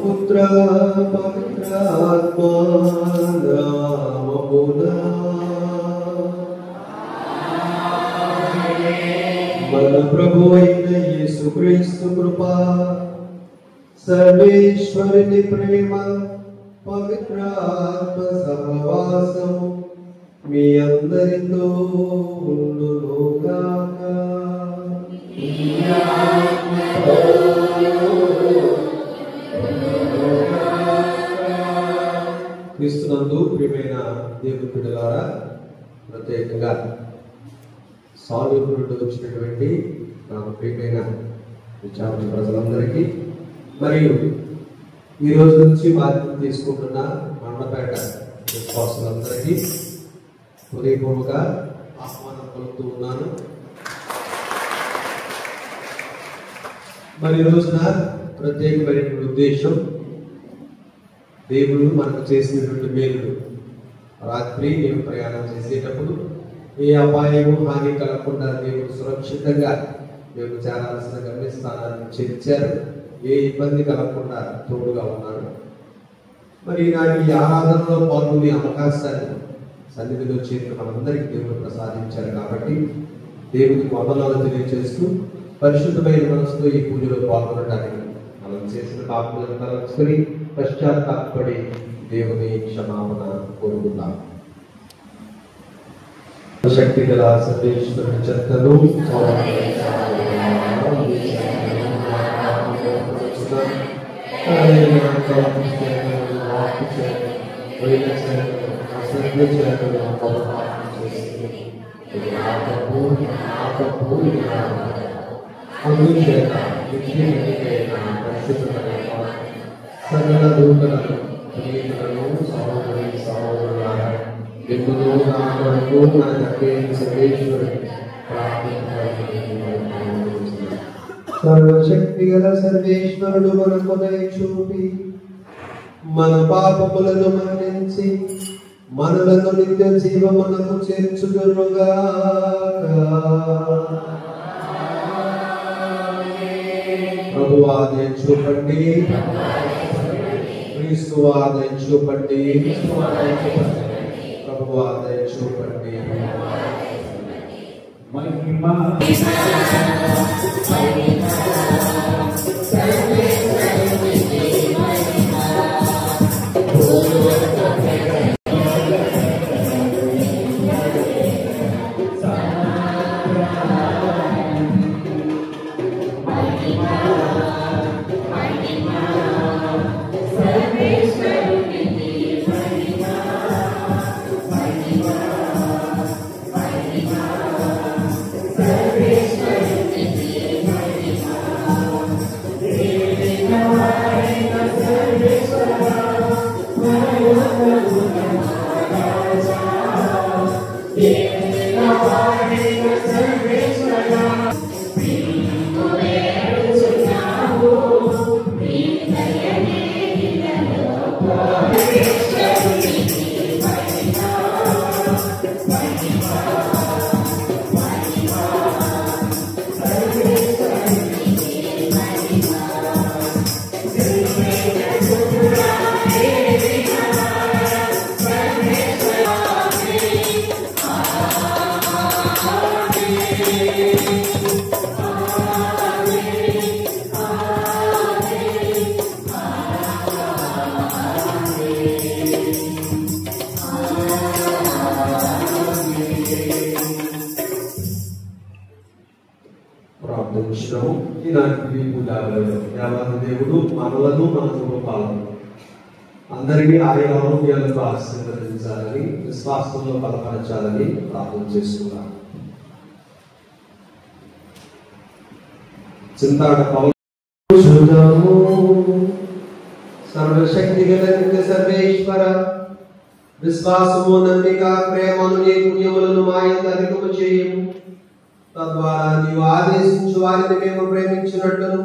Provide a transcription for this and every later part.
पुत्र पवित्रात्मा नाममुना మన ప్రభు అయిన యేసుక్రీస్తు కృప సర్వేశ్వరుని ప్రేమ పవిత్రాత్మ సహవాసం మీ అందరితో ఉండునుగాక. క్రీస్తునందు ప్రియమైన దేవుని బిడ్డలారా, ప్రత్యేకంగా సాలూరు నుండి వచ్చినటువంటి నాకు ప్రియమైన విచారణ ప్రజలందరికీ మరియు ఈ రోజు నుంచి బాధ్యత తీసుకుంటున్న మండపేట విశ్వాసులందరికీ హృదయపూర్వక ఆహ్వానం పలుకుతూ ఉన్నాను. మరి ఈ రోజున ప్రత్యేకమైనటువంటి ఉద్దేశం, దేవుడు మనకు చేసినటువంటి మేలు. రాత్రి మేము ప్రయాణం చేసేటప్పుడు ఏ అపాయము హాని కలగకుండా దేవుడు సురక్షితంగా మేము చేరాల్సిన గమ్యస్థానాన్ని చేర్చారు. ఏ ఇబ్బంది కలగకుండా తోడుగా ఉన్నారు. మరి ఈనాటి ఈ ఆరాధనలో పాల్గొనే అవకాశాన్ని సన్నిధిలో చేరిన మనందరికీ దేవుడు ప్రసాదించారు కాబట్టి దేవుడికి వందనాలు తెలియజేస్తూ పరిశుద్ధమైన మనసుతో ఈ పూజలో పాల్గొనడానికి మనం చేసిన పాపములను తలంచుకొని పశ్చాత్తాపడి దేవుని క్షమాపణ కోరుకుందాం. శక్తి గల సర్వేశ్వరుని చెత్తను సకల దూతలను సహోదరి సహోదరులారా ఎప్పుడూ నా కొరకు నా దక్కేది సర్వేశ్వరుని సర్వశక్తి గల సర్వేశ్వరుడు మనకు దయ చూపి మన పాపములను మన్నించి మనలను నిత్య జీవమునకు చేర్చుదురుగాక. ప్రభువా దయ చూపండి, క్రీస్తువా దయ చూపండి, ప్రభువా దయ చూపండి. మహిమా ప్రార్థించడం. ఈనాటి పూజాలను దేవుడు మనలను మన కుటుంబాలను అందరినీ ఆయన ఆరోగ్యాలకు ఆశీర్వదించాలని విశ్వాసంలో బలపరచాలని ప్రార్థన చేస్తున్నాను. చింతాడ పౌలు సర్వశక్తి గల నిత్య సర్వేశ్వర విశ్వాసము నమ్మిక ప్రేమను నీ పుణ్యములను మాయంత అధికము చేయము. తద్వారా నీవు ఆదేశించు వారిని మేము ప్రేమించినట్లును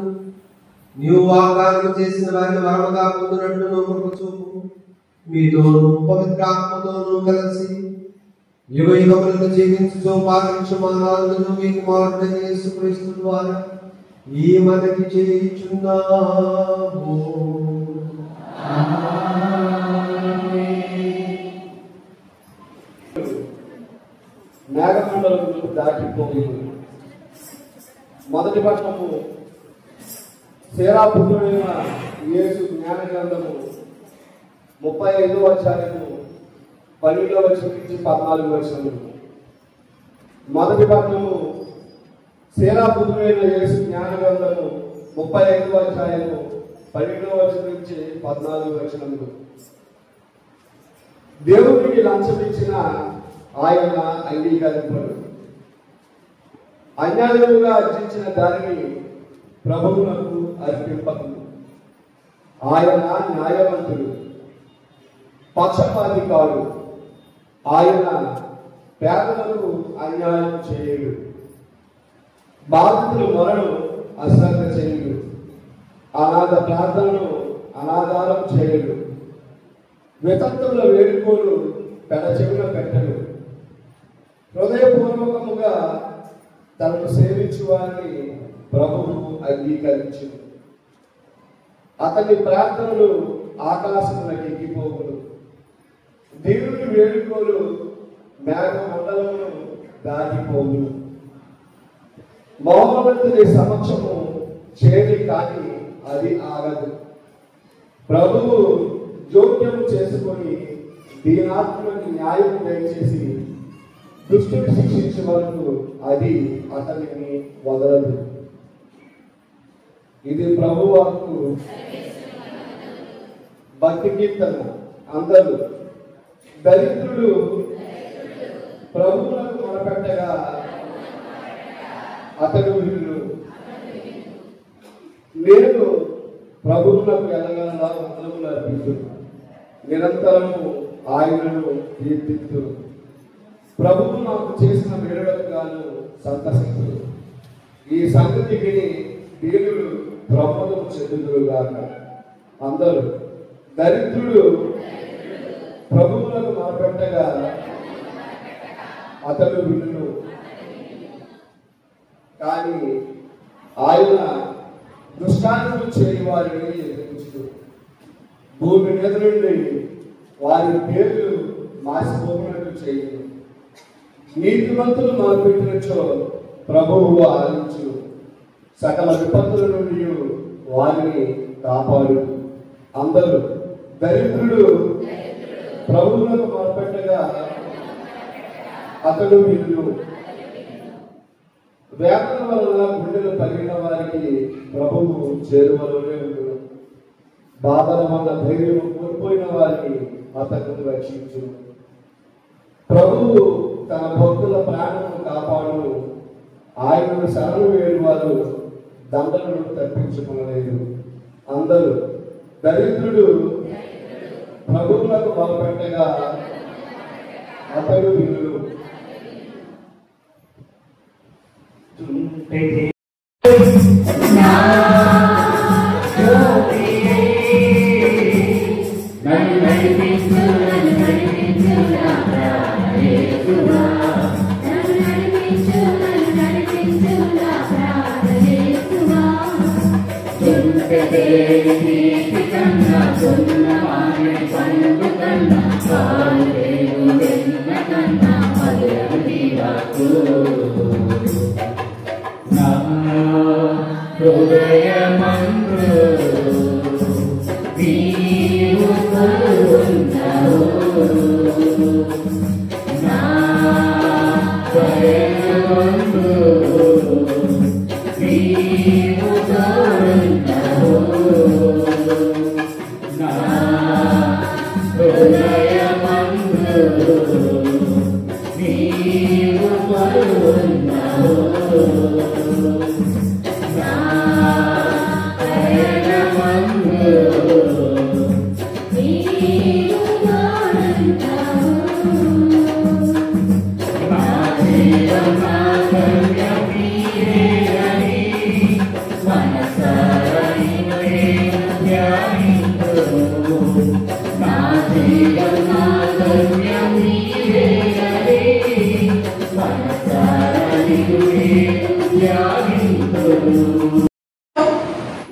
నీవు వాగ్దానం చేసిన వారిని వరముగా పొందినట్లును కృప చూపు. మీతోను పవిత్రాత్మతోనూ కలిసి యుగ యుగములను జీవించు పాలించు మానవులను మీ కుమారుడైన యేసుక్రీస్తు ద్వారా ఈ మనకి చేయుచున్నాము. మేఘమండలములు దాటిపోయి మొదటి పట్టణము సేరాపుత్రుడైన యేసు జ్ఞాన గ్రంథము 35వ అధ్యాయము 12వ వచనం నుంచి 14వ వచనము. మొదటి పట్టణము సేరాపుత్రుడైన యేసు జ్ఞాన గ్రంథము 35వ అధ్యాయము 12వ వచనం నుంచి 14వ వచనము. దేవుడికి లంచమిచ్చిన ఆయన అంగీకరింపడు, అన్యాయముగా అర్జించిన దానిని ప్రభువునకు అర్పింపదు. ఆయన న్యాయవంతుడు, పక్షపాతి కాడు. ఆయన పేదలకు అన్యాయం చేయడు, బాధితులు మొరను అశ్రద్ధ చేయడు, అనాథ ప్రార్థనను అనాధారం చేయడు, వితంతువుల వేడుకోలు పెడచెవిన పెట్టడు. హృదయపూర్వకముగా తనను సేవించు వారిని ప్రభువు అంగీకరించును. అతని ప్రార్థనలు ఆకాశములకు ఎక్కిపోవును. దేవుని వేడుకోలు మేఘమండలమును దాటిపోవును. మహోన్నతుని సమక్షము చేరి కానీ అది ఆగదు. ప్రభువు జోక్యం చేసుకొని దీనాత్మకి న్యాయం దయచేసి దుష్టుని శిక్షించే వరకు అది అతనిని వదలదు. ఇది ప్రభువాకు భక్తి కీర్తన. అందరూ దరిద్రుడు ప్రభువులకు మొరపెట్టగా అతడు విను. నేను ప్రభువులకు ఎల్లగలలా వందనములు అర్పించును. నిరంతరము ఆయనను కీర్తింతు. ప్రభువు నాకు చేసిన మేలులకు గాను సంతసించును. ఈ సంగతి విని దీనులు ప్రమోదం చెందుదురుగాక. అందరూ దరిద్రుడు ప్రభువులకు మొరపెట్టగా అతడు వినును. కానీ ఆయన దుష్కార్యములు చేయు వారిని ఎదిరించును. భూమి మీద నుండి వారి పేర్లు మాసిపోయినట్టు చేయను. నీతిమంతులు మొదలుపెట్టినచో ప్రభువు ఆలించు. సకల విపత్తుల నుండి వారిని కాపాడు. అందరూ దరిద్రుడు ప్రభువులకు మొదలుపెట్టగా అతడు విను. వేదన వలన గుండెలు పగిలిన వారికి ప్రభువు చేరువలోనే ఉండును. బాధల వల్ల ధైర్యం కోల్పోయిన వారిని అతను రక్షించును. ప్రభువు తన భక్తుల ప్రాణమును కాపాడును. ఆయనను శరణు వేడు వారు దండలను తప్పించుకోలేదు. అందరూ దరిద్రుడు ప్రభువులకు మొదలుపెట్టగా అతడు విను.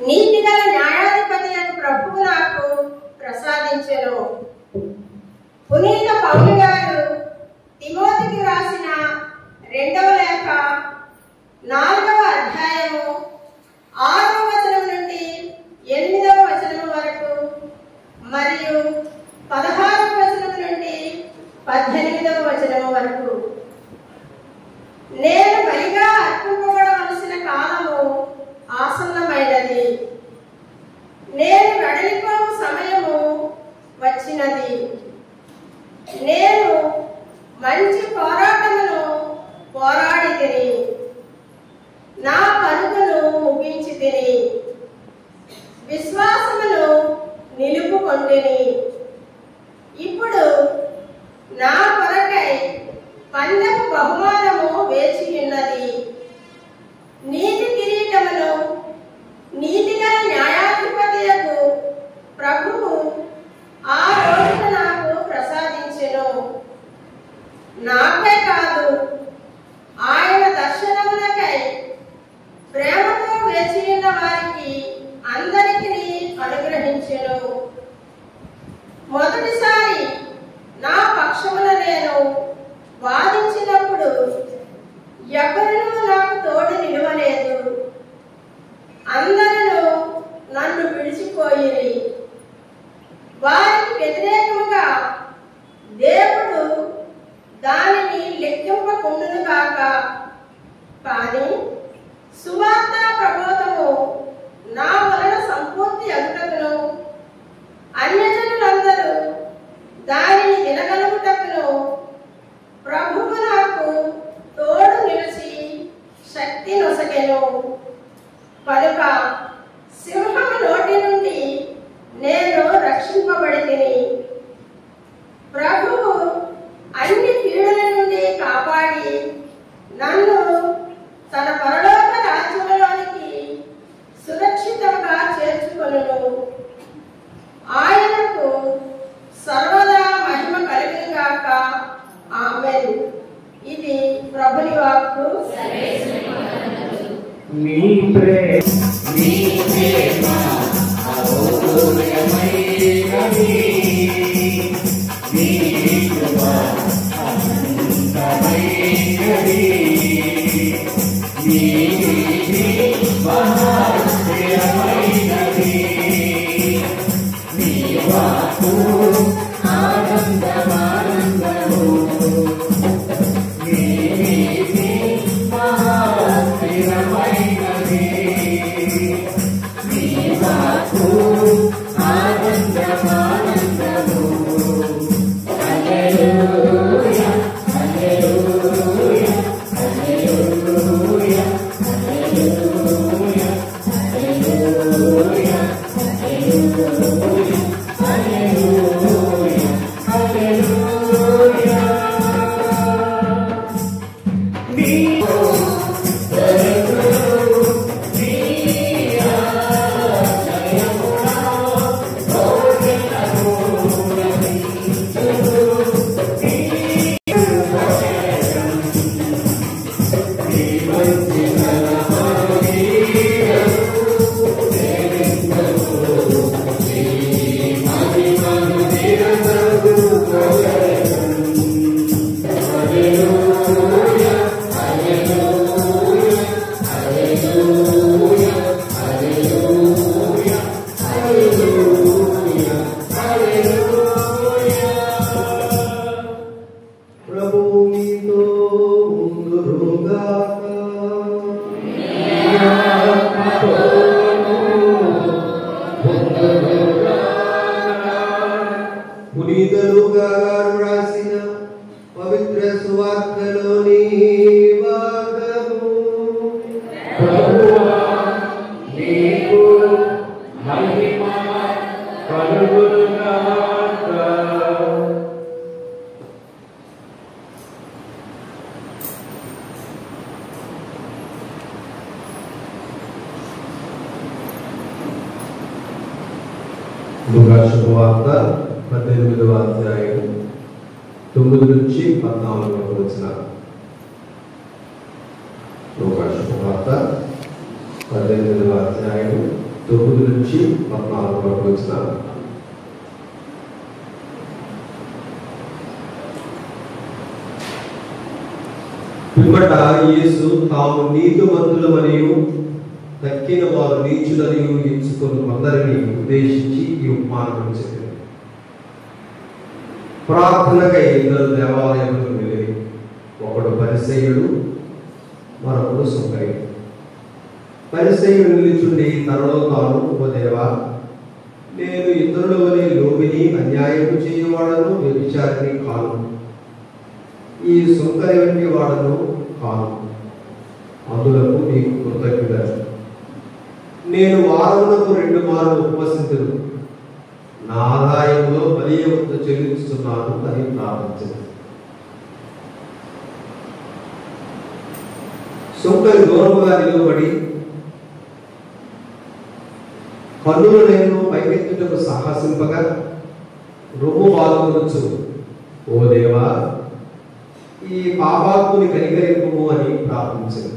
నీతిగల న్యాయాధిపతి అని ప్రభువు నాకు ప్రసాదించెను. పునీత పౌలు గారు తిమోతికి రాసిన 2వ లేఖ 4వ అధ్యాయము 6వ వచనం నుండి 8వ వచనం వరకు మరియు 16వ వచనం నుండి 18వ వచనం వరకు, నేను బలిగా అర్పింపబడవలసిన కాలము ఆసన్నమైనది, నేను వెడలిపోవు సమయము వచ్చినది, నేను మంచి పోరాటమును పోరాడి తిని నా పరుగును ముగించి తిని విశ్వాసమును నిలుపుకొంటిని. ఇప్పుడు నా కొరకై పందెపు బహుమానము వేచి ఉన్నది, నీతి కిరీటమును నీతిగల న్యాయాధిపతియకు ప్రభువు ఆ రోజున నాకు ప్రసాదించెను. నాకే కాదు, ఆయన దర్శనమునకే మొదటిసారి నా పక్షమున నేను వాదించినప్పుడు ఎవరినూ నాకు తోడు నిలవలేదు. అందరూ నన్ను విడిచిపోయిరి. వారికి వ్యతిరేకముగా దేవుడు దానిని లెక్కింపకుండునుగాక. కానీ సువార్త ప్రబోధము నా వలన సంపూర్తి అగుటకును అన్యజనులందరూ దానిని వినగలుగుటకును ప్రభువు నాకు తోడు నిలిచి శక్తి నొసగెను. కనుక సింహము నోటి నుండి నేను రక్షింపబడితిని. ప్రభువు అన్ని కీడుల నుండి కాపాడి నన్ను తన పరలోక రాజ్యములోనికి సురక్షితంగా చేర్చుకొనును. ఆయనకు సర్వదా మహిమ కలుగునుగాక. ఆమేన్. ఇది ప్రభుని వాక్కు. నీ ప్రేమ అమూల్యమైనది, నీ కృప అనంతమైనది, నీ నీతి మహాస్థిరమైనది, నీ వాక్కు ఆనందమానందము, నీ నీతి మహాస్థిరమైనది, నీ వాక్కు ఆనందమానందము. హల్లెలూయా హల్లెలూయా హల్లెలూయా హల్లెలూయా హల్లెలూయా హల్లెలూయా హల్లెలూయా. నీ ప్రభువు మీతో ఉండునుగాక. పునీత లూకా గారు రాసిన పవిత్ర సువార్తలోని భాగము. ప్రభువా నీకు మహిమ కలుగునుగాక. లూకా శుభవార్త 18వ అధ్యాయం 9 నుంచి 14 వరకు వచ్చిన. లూకా శుభవార్త 18వ అధ్యాయం 9 నుంచి 14 వరకు వచ్చిన. పిమ్మట యేసు తాము నీతిమంతులమనియు తక్కిన వారు నీచులని ఎంచుకొని కొందరిని ఉద్దేశించి ఈ ఉపమానం చెప్పారు. ప్రార్థనకై ఇద్దరు దేవాలయంలో వెళ్ళి, ఒకడు పరిసయ్యుడు, మరొకడు సుంకరి. పరిసయ్యుడు నిలుచుండి తనలో తాను, ఓ దేవా, నేను ఇతరుల వలె లోబిని అన్యాయం చేయవాడను, వ్యభిచారిని కాను, ఈ సుంకరి వంటి వాడను కాను. అందులకు నీకు కృతజ్ఞత. నేను వారములకు 2 మార్లు ఉపవసించును, నా ఆదాయంలో 10వ వంతు చెల్లిస్తున్నాను అని ప్రార్థించను. సుంకరి దూరముగా నిలబడి కన్నులు నేను పైకెత్తుటకు సాహసింపగా రొమ్ము బాలుకొనొచ్చు, ఓ దేవా, ఈ పాపాత్ముని కనికరింపుము అని ప్రార్థించను.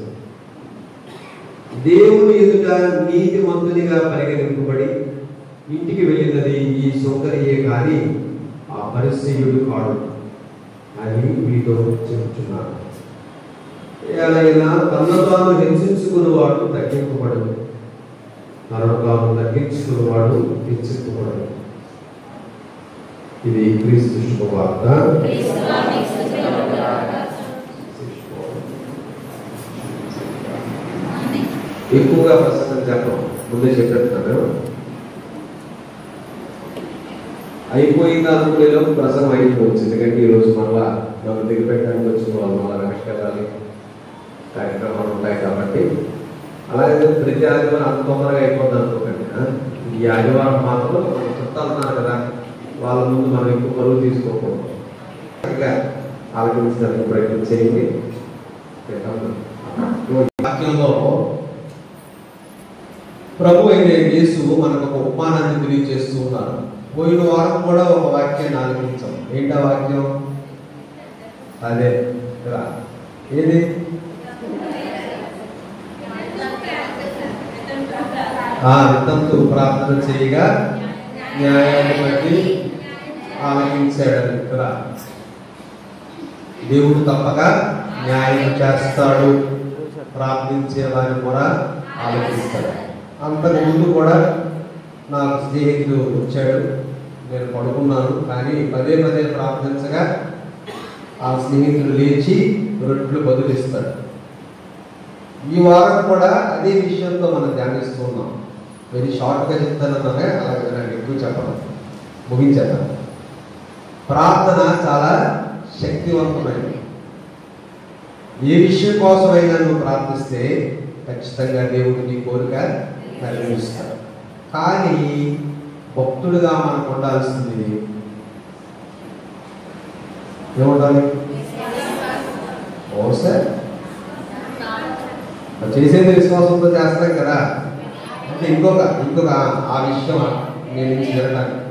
దేవుని ఎదుట నీతిమంతునిగా పరిగణింపబడి ఇంటికి వెళ్ళినది ఈ సుంకరియే కానీ ఆ పరిసయ్యుడు కాడు అని మీతో చెప్తున్నాను. ఏలైనా తనను తాను హెచ్చించుకునేవాడు తగ్గింపబడదు, తనను తాను తగ్గించుకునేవాడు హెచ్చింపబడదు. ఇది క్రీస్తు శుభవార్త. ఎక్కువగా ప్రసంగం చెప్పడం ముందే చెప్పేస్తున్నాను. అయిపోయింది అనుకునేలో ప్రసంగం అయిపోవచ్చు. ఎందుకంటే ఈరోజు మళ్ళా మనం దిగపెట్టడానికి వచ్చిన వాళ్ళు మళ్ళీ వెనక్కి వెళ్ళాలి, కార్యక్రమాలు ఉంటాయి కాబట్టి. అలాగే ప్రతి ఆదివారం అంత తొందరగా అయిపోతుంది అనుకోకండి. ఈ ఆదివారం మాత్రం చుట్టాలన్నారు కదా, వాళ్ళ ముందు మనం ఎక్కువ పరువు తీసుకోకూడదు. ఆలోచించడానికి ప్రయత్నం చేయండి. వాక్యంలో ప్రభు అయిన యేసు మనకు ఒక ఉపమానాన్ని తెలియజేస్తూ ఉన్నారు. పోయిన వారం కూడా ఒక వాక్యాన్ని ఆలోచించాం. ఏంటా వాక్యం? అదే ఏది? వితంతు ప్రార్థన చేయగా న్యాయాన్ని బట్టి ఆలకించాడని కదా. దేవుడు తప్పక న్యాయం చేస్తాడు, ప్రార్థించే వారిని కూడా ఆలోచిస్తాడు. అంతకు ముందు కూడా నాకు స్నేహితుడు వచ్చాడు, నేను పడుకున్నాను, కానీ పదే పదే ప్రార్థించగా ఆ స్నేహితుడు లేచి రొట్టెలు బదులిస్తాడు. ఈ వారం కూడా అదే విషయంతో మనం ధ్యానిస్తూ ఉన్నాం. వెరీ షార్ట్గా చెప్తానన్నానే, అలాగే నాకు ఎక్కువ చెప్పడం ముగించేద్దాం. ప్రార్థన చాలా శక్తివంతమైనది. ఏ విషయం కోసమైనా నువ్వు ప్రార్థిస్తే ఖచ్చితంగా దేవుడు నీ కోరిక నెరవేరుస్తాడు. కానీ భక్తుడిగా మనకు ఉండాల్సింది ఏముండాలి? ఓ సార్ చేసేది విశ్వాసంతో చేస్తాం కదా. అంటే ఇంకొక ఆ విషయం నేను జరగడానికి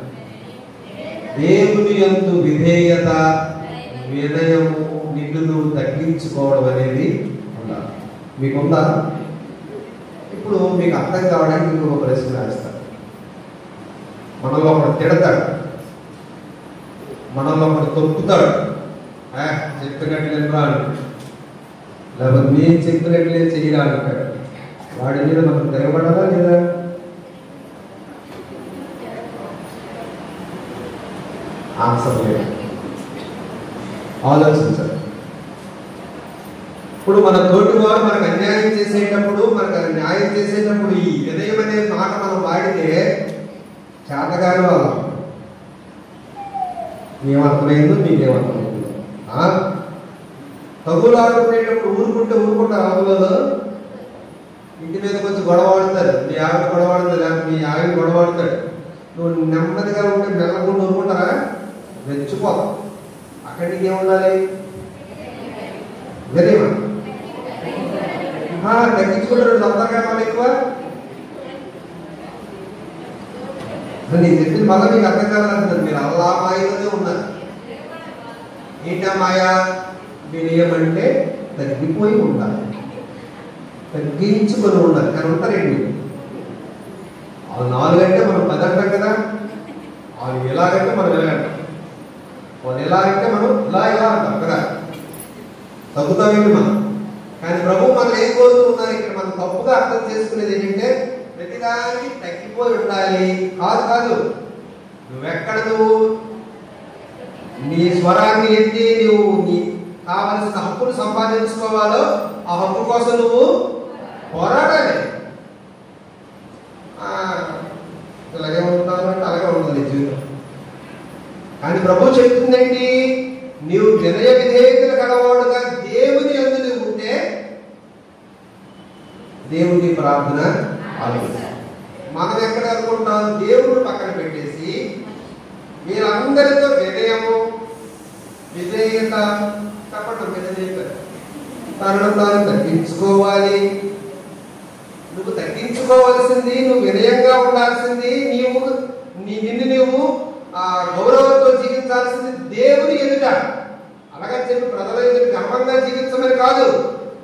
దేవుని యందు విధేయత, వినయము, నిన్ను నువ్వు తగ్గించుకోవడం అనేది ఉండాలి. మీకుందా? ఇప్పుడు మీకు అర్థం కావడానికి ఇంకొక ప్రశ్న వేస్తాను. మనలో ఒకడు తిడతాడు, మనలో ఒకడు తొక్కుతాడు, చెప్పినట్టు నేను రాడు, లేకపోతే నేను చెప్పినట్లే చెయ్యరాడు. వాడి మీద మనం తిరగబడాలా లేదా? ఆన్సర్ లేదు. ఆలోచించాలి. ఇప్పుడు మన తోటి వారు మనకు అన్యాయం చేసేటప్పుడు, మనకు న్యాయం చేసేటప్పుడు ఈ వినయం అనే మాట మనం వాడితే చేతగాని వాళ్ళం. ఏమర్థమైందో మీకేమర్థమైందో? తగులు ఆడుకునేటప్పుడు ఊరుకుంటారు. అవతలలో ఇంటి మీద కొంచెం గొడవ ఆడుతారు, మీ ఆవిడ గొడవ ఆడుతుంది, లేకపోతే మీ ఆవిడ గొడవ ఆడుతాడు. నువ్వు నెమ్మదిగా ఉంటే మెల్లకుండా ఊరుకుంటారా? రెచ్చిపోతాం. అక్కడి నుంచి ఏముండాలి? వినయమా? తగ్గించుకుంటారు. తొందరగా వాళ్ళు ఎక్కువ నేను చెప్పింది మళ్ళీ మీకు అర్థం కావాలంటున్నారు. మీరు అల్లా మాయలోనే ఉన్నారు. ఏంటా మాయా? వినయం అంటే తగ్గిపోయి ఉండాలి, తగ్గించుకొని ఉండాలి. కానీ ఉంటారండి వాళ్ళు 4 అంటే మనం 10 అంటాం కదా. వాళ్ళు ఎలాగంటే మనం ఎలాగంటాం, వాళ్ళు ఎలాగంటే మనం ఇలా అంటాం కదా. తగ్గుతామేంటి మనం? కానీ ప్రభు మనం ఏం కోరుతున్నారు ఇక్కడ? మనం తప్పుగా అర్థం చేసుకునేది ఏంటంటే ప్రతిదానికి తగ్గిపోయి ఉండాలి. కాదు, నువ్వు నీ స్వరాన్ని ఎత్తి నువ్వు నీ కావలసిన హక్కును సంపాదించుకోవాలో ఆ హక్కు కోసం నువ్వు పోరాడాలి. ఇలాగే ఉంటాను అంటే అలాగే ఉంటుంది జీవితం. కానీ ప్రభు చెప్తుందేంటి? నీవు వినయ విధేయతలు కలవాడుగా దేవుని యందు నువ్వు ఉంటే దేవుని ప్రార్థన ఆలోచిస్తాం. మనం ఎక్కడ అనుకుంటాం? దేవుడు పక్కన పెట్టేసి మీరందరితో వినయము, విధేయత చెప్పటం, విధేయత తనను తాను తగ్గించుకోవాలి. నువ్వు తగ్గించుకోవాల్సింది, నువ్వు వినయంగా ఉండాల్సింది, నిన్ను నువ్వు గౌరవంతో జీవించాల్సింది దేవుని ఎదుట. అలాగని చెప్పి ప్రజల ఎదుట గర్వంగా జీవించమని కాదు.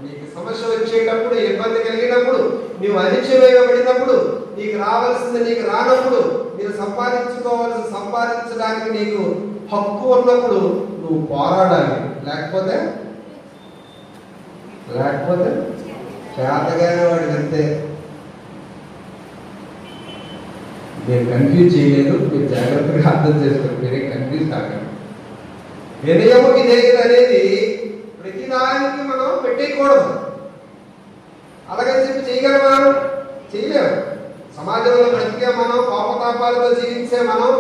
నీకు సమస్య వచ్చేటప్పుడు, ఇబ్బంది కలిగినప్పుడు, నీవు అణిచివేయబడినప్పుడు, నీకు రావాల్సింది నీకు రానప్పుడు, మీరు సంపాదించుకోవాల్సి సంపాదించడానికి నీకు హక్కు ఉన్నప్పుడు నువ్వు పోరాడాలి, లేకపోతే చేతగానే వాడికి అంతే. నేను కన్ఫ్యూజ్ చేయలేదు, మీరు జాగ్రత్తగా అర్థం చేసుకోండి, మీరే కన్ఫ్యూజ్ కాకండి. వినయము విధేయత అనేది ప్రతిదానికి మనం పెట్టేయకూడదు. అలాగని చెప్పి చేయగలమా? చేయలేము. సమాజంలో బ్రతికే మనం, కోపతాపాలతో జీవించే మనం,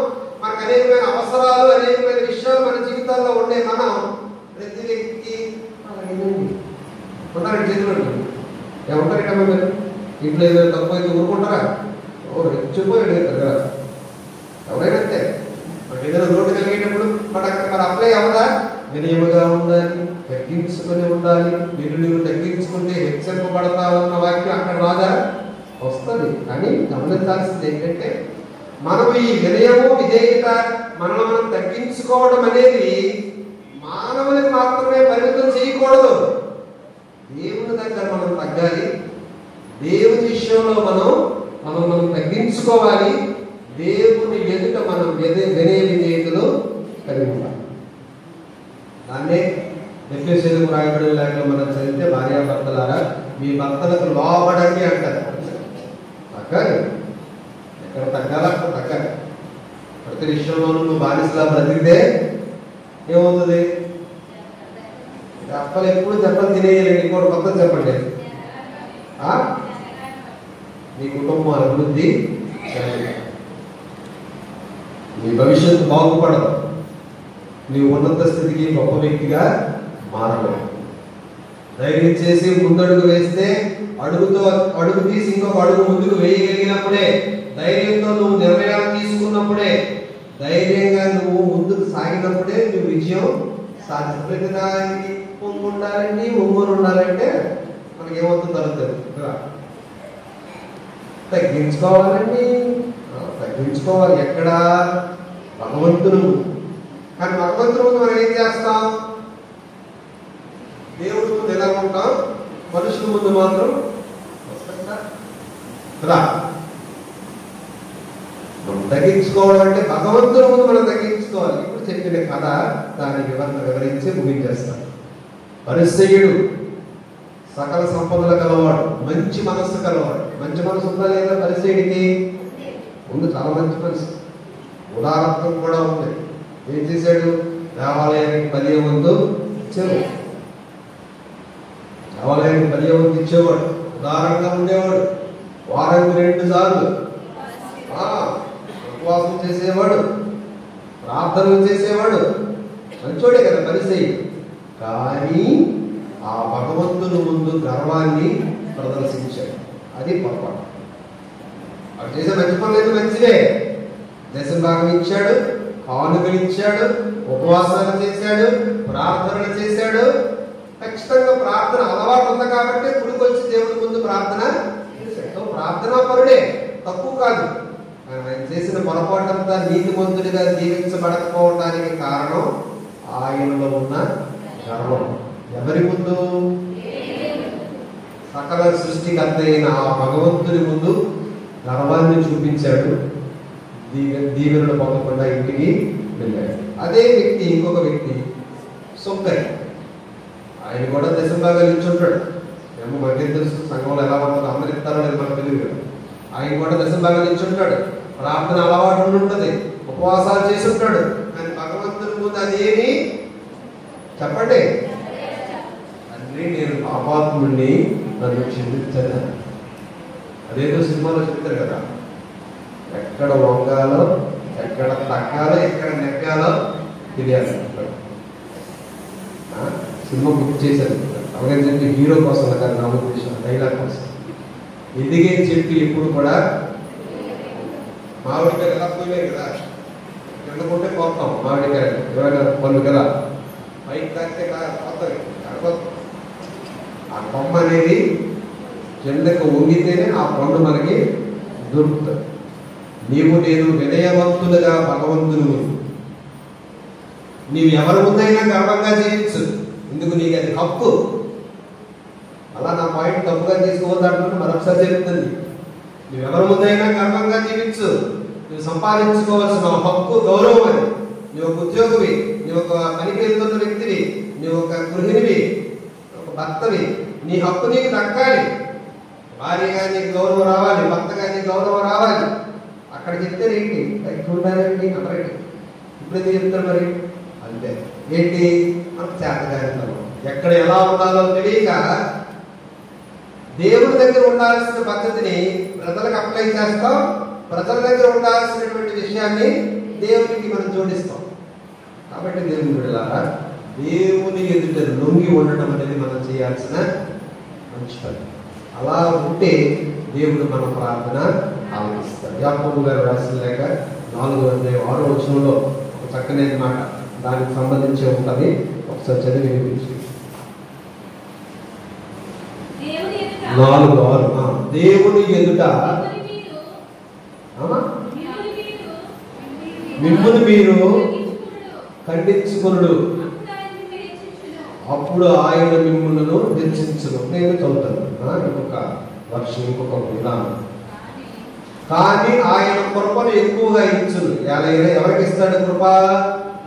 మనకు అనేకమైన అవసరాలు, అనేకమైన విషయాలు మన జీవితాల్లో ఉండే మనం ప్రతి వ్యక్తికి ఉంటారు చేతులు ఏమంటారు ఇక్కడ మీరు ఇంట్లో ఏదైనా తక్కువ అయితే ఊరుకుంటారా? రెచ్చిపోయాడు కదా ఎవరైనా అంతే. మనకి ఏదైనా లోటు కలిగేటప్పుడు మన అక్కడ మన అప్లై అవ్వదా? వినయముగా ఉండాలి, తగ్గించుకుని ఉండాలి. నీవు తగ్గించుకుంటే హెచ్చరింపబడతావన్న వాక్యం అక్కడ రాదా? వస్తుంది. కానీ గమనించాల్సింది ఏంటంటే మనం ఈ వినయము విధేయత మనల్ని మనం తగ్గించుకోవడం అనేది మానవునికి మాత్రమే పరిమితం చేయకూడదు. దేవుని దగ్గర మనం తగ్గాలి, దేవుని విషయంలో మనం తగ్గించుకోవాలి, దేవుని ఎదుట మనం వినయ విధేయతలు కలిగి ఉండాలి. దాన్నే ఎఫెసీయులకు రాయబడిన లేఖలో మనం చదివితే భార్యాభర్తలారా మీ భర్తలకు లోబడండి అంటారు. తగ్గాలి, ఎక్కడ తగ్గాలి అక్కడ తగ్గాలి. ప్రతి విషయంలో నువ్వు బానిసలా బ్రతికితే ఏమవుతుంది? అప్పలు ఎప్పుడు చెప్పలు తినేయాలి. ఇంకోటి కొత్త చెప్పండి. నీ కుటుంబం అభివృద్ధి, నీ భవిష్యత్తు బాగుపడదు, నీవు ఉన్నత స్థితికి గొప్ప వ్యక్తిగా మారలేదు. ధైర్యం చేసి ముందడుగు వేస్తే అడుగు తీసి ఇంకొక అడుగు ముందుకు వేయగలిగినప్పుడే, ధైర్యంతో నువ్వు నిర్ణయాలు తీసుకున్నప్పుడే, ధైర్యంగా నువ్వు ముందుకు సాగినప్పుడే నువ్వు విజయం సాధిస్తావు. ప్రతిదానికి పొంగు ఉండాలండి, ఒంగులు ఉండాలంటే మనకి ఏమవుతుందో తెలుసు. తగ్గించుకోవాలండి, తగ్గించుకోవాలి. ఎక్కడ? భగవంతుడు. కానీ భగవంతుడు ముందు మనం ఏం చేస్తాం? దేవుడి ముందు ఎలా ఉంటాం, మనుషుల ముందు మాత్రం కదా. మనం తగ్గించుకోవడం అంటే భగవంతుడి ముందు మనం తగ్గించుకోవాలి. ఇప్పుడు చెప్పిన కథ దాని వివరించి ముగించేస్తాం. పరిసయ్యుడు సకల సంపదలు కలవాడు, మంచి మనస్సు కలవాడు. మంచి మనసు ఉందా లేదా పరిసయ్యుడికి? ఉంది, చాలా మంచి మనసు, ఉదారత్వం కూడా ఉంది. ఏం చేశాడు? దేవాలయానికి 10 వంతు ఇచ్చాడు. దేవాలయానికి 10 వంతు ఇచ్చేవాడు, ఉదారంగా ఉండేవాడు, వారానికి 2 సార్లు ఉపవాసం చేసేవాడు, ప్రార్థనలు చేసేవాడు. మంచోడే కదా పరిసయ్యుడు. కానీ ఆ భగవంతుని ముందు గర్వాన్ని ప్రదర్శించాడు. అది పొరపాటు. అక్కడ చేసే మంచి పనులు మంచివే. దశమ భాగం ఇచ్చాడు, కానుకలు ఇచ్చాడు, ఉపవాసాలు చేశాడు, ప్రార్థనలు చేశాడు. ఖచ్చితంగా ప్రార్థన అలవాటు ఉంది కాబట్టి గుడికొచ్చి దేవుడి ముందు ప్రార్థన చేశాడు. ప్రార్థనా పరుడే, తక్కువ కాదు. ఆయన చేసిన పొరపాటంతా నీతిమంతుడిగా దీవించబడకపోవడానికి కారణం ఆయనలో ఉన్న గర్వం. ఎవరి ముందు? సకల సృష్టికర్త అయిన ఆ భగవంతుని ముందు గర్వాన్ని చూపించాడు. దీవెనలు పొందకుండా ఇంటికి వెళ్ళాడు. అదే వ్యక్తి ఇంకొక వ్యక్తి సొక్కరి. ఆయన కూడా దశభాగాలు ఇచ్చుంటాడు. ఏమో మనకేం తెలుసు సంఘంలో ఎలా ఉంటుందో, అందరు ఇస్తారో లేదు మనకు తెలియదు. ఆయన కూడా దశభాగాలు ఇచ్చుంటాడు, ప్రార్థన అలవాటు ఉంటుంది, ఉపవాసాలు చేసి ఉంటాడు. కానీ భగవంతుని ముందు అదేమి చెప్పండి. తండ్రి నేను పాపాత్ముడిని, నన్ను క్షమించను. అదేదో సినిమాలో చెప్తారు కదా, ఎక్కడ వంగాలో, ఎక్కడ తగ్గాలో, ఎక్కడ నెగ్గాలో తెలియాలి. సినిమా బుక్ చేశారు. అలాగని చెప్పి హీరో కోసం కదా నా ఉద్దేశం, డైలాగ్ కోసం. ఎదిగే చెట్టు ఎప్పుడు కూడా మామిడికాయలు ఎలా పోయినాయి కదా, కిందకుంటే పోతాం. మామిడికాయలు ఎవరైనా పళ్ళు కదా, పైకి తాకితే పోతాయి. ఆ కొమ్మ అనేది కిందకు వంగితేనే ఆ పండు మనకి దొరుకుతుంది. నీవు నేను వినయవంతులుగా భగవంతుని ముందు, నీవు ఎవరి ముందైనా గర్వంగా జీవించు. ఎందుకు? నీకు అది హక్కు. అలా నా పాయింట్ తప్పుగా తీసుకోవద్దంటున్నా మరొకసారి చెప్తుంది. నువ్వు ఎవరి ముందైనా గర్వంగా జీవించు. నువ్వు సంపాదించుకోవాల్సిన హక్కు, గౌరవం అది. నువ్వు ఒక ఉద్యోగివి, నువ్వు ఒక పనికి వెళ్తున్న వ్యక్తివి, నువ్వు ఒక గృహిణివి, ఒక భర్తవి, నీ హక్కు నీకు దక్కాలి. భార్యగా నీకు గౌరవం రావాలి, భర్తగా నీకు గౌరవం రావాలి. అక్కడ చెప్తారు ఏంటి చూడాలండి అక్కడికి ఇప్పుడు ఎందుకు చెప్తారు మరి అంటే ఏంటి మనకు చేతగారితనం. ఎక్కడ ఎలా ఉండాలో తెలియక దేవుడి దగ్గర ఉండాల్సిన పద్ధతిని ప్రజలకు అప్లై చేస్తాం, ప్రజల దగ్గర ఉండాల్సినటువంటి విషయాన్ని దేవునికి మనం జోడిస్తాం. కాబట్టి దేవుని బిడ్డలారా, దేవుని ఎదుట లొంగి ఉండటం అనేది మనం చేయాల్సిన మంచి పని. అలా ఉంటే దేవుడు మన ప్రార్థన ఆలకిస్తాడు. యాకోబు గారు రాసిన లేఖ 4:6 ఒక చక్కని మాట దానికి సంబంధించి ఉంటుంది. ఒకసారి చదివి వినిపించి. 4:6 దేవుని ఎదుట మిమ్మును మీరు ఖండించుకొనుడు, అప్పుడు ఆయన మిమ్ములను హెచ్చించును. నేను చదువుతాను ఇంకొక వర్షం, ఇంకొక విధానం. కానీ ఆయన కృపను ఎక్కువగా ఇచ్చును. ఎవరికి ఇస్తాడు కృప?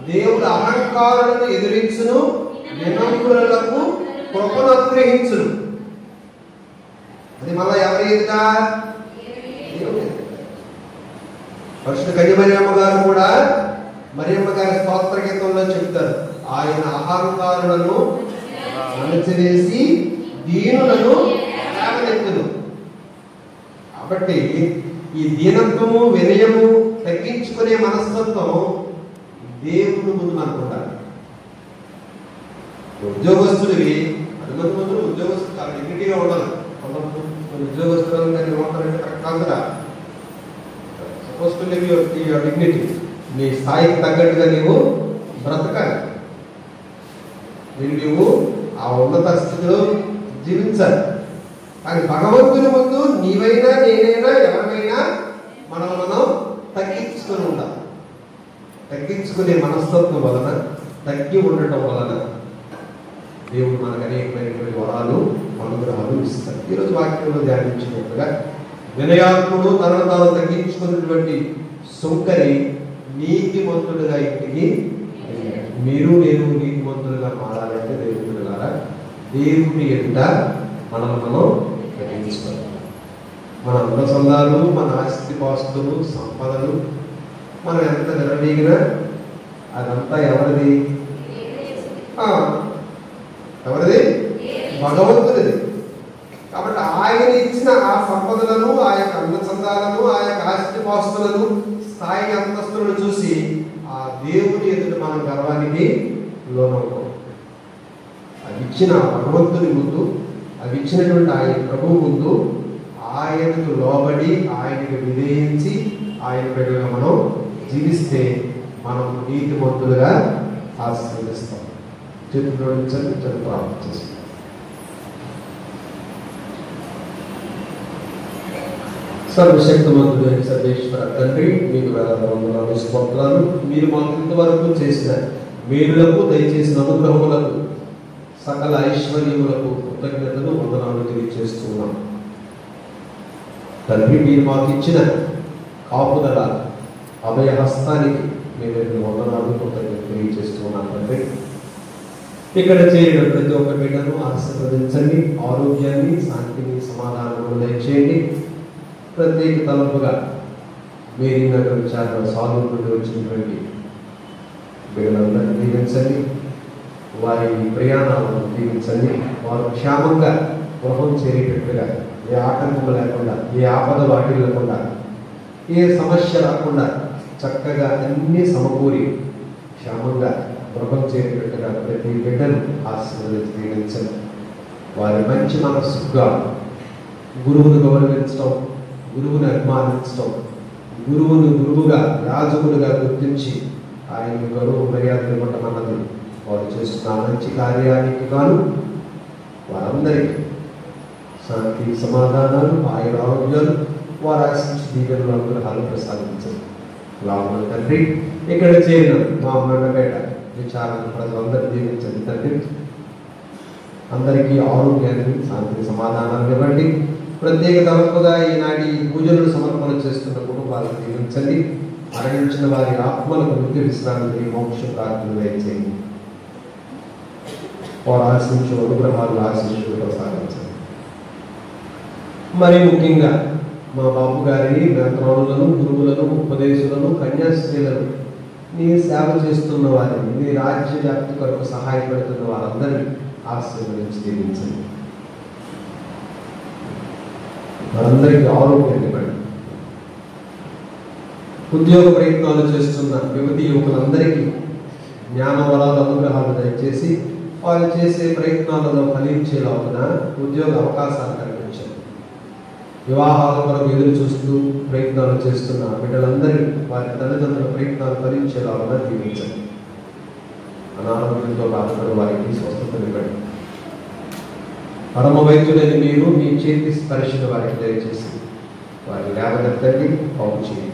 దేవుడు అహంకారులను ఎదిరించును, వినమ్రులకు కృపను అనుగ్రహించును. అది మళ్ళా ఎవరి ఎదుట? ఫస్ట్ కన్యమరియమ్మ గారు కూడా మరియమ్మ గారి స్తోత్ర గీతంలో చెప్తారు, ఆయన అహంకారులను అణచివేసి దీనులను లేవనెత్తును. కాబట్టి ఈ దీనత్వము, వినయము, తగ్గించుకునే మనస్తత్వం దేవుని ముందు మనకు ఉండాలి. ఉద్యోగస్తుడివి 10 మంది ముందు ఉద్యోగస్తులు చాలా డిగ్నిటీగా ఉండాలి. ఉద్యోగస్తులు కరెక్ట్ కాదురా. Suppose to live your dignity. నీ స్థాయికి తగ్గట్టుగా నీవు బ్రతకాలి. నువ్వు ఆ ఉన్నత స్థితిలో జీవించాలి. కానీ భగవంతుని ముందు నీవైనా నేనైనా ఎవరికైనా మనం తగ్గించుకొని ఉండాలి. తగ్గించుకునే మనస్తత్వం వలన, తగ్గి ఉండటం వలన దేవుడు మనకు అనేకమైనటువంటి వరాలు, అనుగ్రహాలు ఇస్తాడు. ఈరోజు వాక్యంలో ధ్యానించినట్టుగా వినయాత్ముడు తనను తాను తగ్గించుకున్నటువంటి సుంకరి నీతిమంతుడుగా ఇంటికి మీరు నేను నీతిమంతులుగా మారాలంటే దేవుడులారా దేవుని ఎదుట మనం తగ్గించుకోవాలి. మన అందసందాలు, మన ఆస్తిపాస్తులు, సంపదలు మనం ఎంత నిలబడిగినా అదంతా ఎవరిది? ఎవరిది? భగవంతుడిది. కాబట్టి ఆయన ఇచ్చిన ఆ సంపదలను, ఆ యొక్క అందచందాలను, ఆ యొక్క ఆస్తిపాస్తులను, స్థాయి అంతస్తులను చూసి ఆ దేవుని ఎదుట మనం గర్వానికి లోనవుతాం. అవి ఇచ్చిన భగవంతుని ముందు, అవి ఇచ్చినటువంటి ఆయన ప్రభువు ముందు ఆయనకు లోబడి, ఆయనకు విధేయించి, ఆయన బిడ్డగా మనం జీవిస్తే మనం నీతిమంతులుగా ఆశీర్వదిస్తాం. చేతుల్లో నుంచండి, ప్రార్థన చేస్తాం. సర్వశక్తిమంతుడు సర్వేశ్వర తండ్రి, మీకు వందనాలు, స్తోత్రాలు. మీరు మాకు ఇంతవరకు చేసిన మేలులకు, దయచేసిన అనుగ్రహములకు, సకల ఐశ్వర్యములకు కృతజ్ఞతలు, వందనాలు తెలియజేస్తున్నాం. తండ్రి, మీరు మాకు ఇచ్చిన కాపుదల, అభయ హస్తానికి మేము వందనాలు, కృతజ్ఞతలు తెలియజేస్తున్నాం. తండ్రి, ఇక్కడ చేరిన ప్రతి ఒక్క బిడ్డను ఆశీర్వదించండి. ఆరోగ్యాన్ని, శాంతిని, సమాధానము దయచేయండి. ప్రత్యేక తలంపుగా మీరు ఇందాక విచారణ సాధువు నుండి వచ్చినటువంటి బిడ్డలందరినీ దీవించండి. వారి ప్రయాణాలను దీవించండి. వారు క్షేమంగా గృహం చేరేటట్టుగా, ఏ ఆటంకం లేకుండా, ఏ ఆపద వాటి లేకుండా, ఏ సమస్య రాకుండా చక్కగా అన్ని సమకూరి క్షేమంగా గృహం చేరేటట్టుగా ప్రతి బిడ్డను ఆశీర్వదించి దీవించండి. వారి మంచి మనస్సుగా గురువును గౌరవించడం, గురువుని అభిమానించడం, గురువును గురువుగా, యాజకుడుగా గుర్తించి ఆయనకు గౌరవ మర్యాదలు ఇవ్వటం అన్నది వారు చేస్తున్న మంచి కార్యానికి గాను వారందరికీ శాంతి, సమాధానాలు, ఆయన ఆరోగ్యాలు, వారు ఆశించి దీవెనలు, అనుగ్రహాలు ప్రసాదించండి. లాభం తండ్రి, ఇక్కడ చేరిన మా మండపేట విచారణ ప్రజలందరూ దీవించండి. తండ్రి, అందరికీ ఆరోగ్యాన్ని, శాంతి, సమాధానాలు ఇవ్వండి. ప్రత్యేక తరపుగా ఈనాటి పూజలను సమర్పణ చేస్తున్న కుటుంబాలను దీవించండి. మరణించిన వారి ఆత్మలకు నిత్య విశ్రాంతి మోక్ష ప్రార్థన దయచేయండి. వారు ఆశించు అనుగ్రహాలు ఆశించులు ప్రసాదించండి. మరి ముఖ్యంగా మా బాబు గారిని మేత్రానులను, గురువులను, ఉపదేశులను, కన్యాస్త్రీలను, నీ సేవ చేస్తున్న వారిని, నీ రాజ్య వ్యాప్తి కొరకు సహాయపడుతున్న వారందరినీ ఆశీర్వదించి దీవించండి. వారందరికీ ఆరోగ్యం ఇవ్వండి. ఉద్యోగ ప్రయత్నాలు చేస్తున్న యువతి యువకులందరికీ జ్ఞానవరాల అనుగ్రహాలు దయచేసి వారు చేసే ప్రయత్నాలలో ఫలించేలాగున ఉద్యోగ అవకాశాలు కల్పించండి. వివాహాల కొరకు ఎదురు చూస్తూ ప్రయత్నాలు చేస్తున్న బిడ్డలందరినీ వారి తల్లిదండ్రుల ప్రయత్నాలు ఫలించేలాగున దీవించండి. అనారోగ్యంతో బాధపడే వారికి స్వస్థతనివ్వండి. పరమ వైద్యుడని మీరు మీ చేతి స్పర్శను వారికి దయచేసి వారి లేవనెత్తండి, బాగు చేయండి.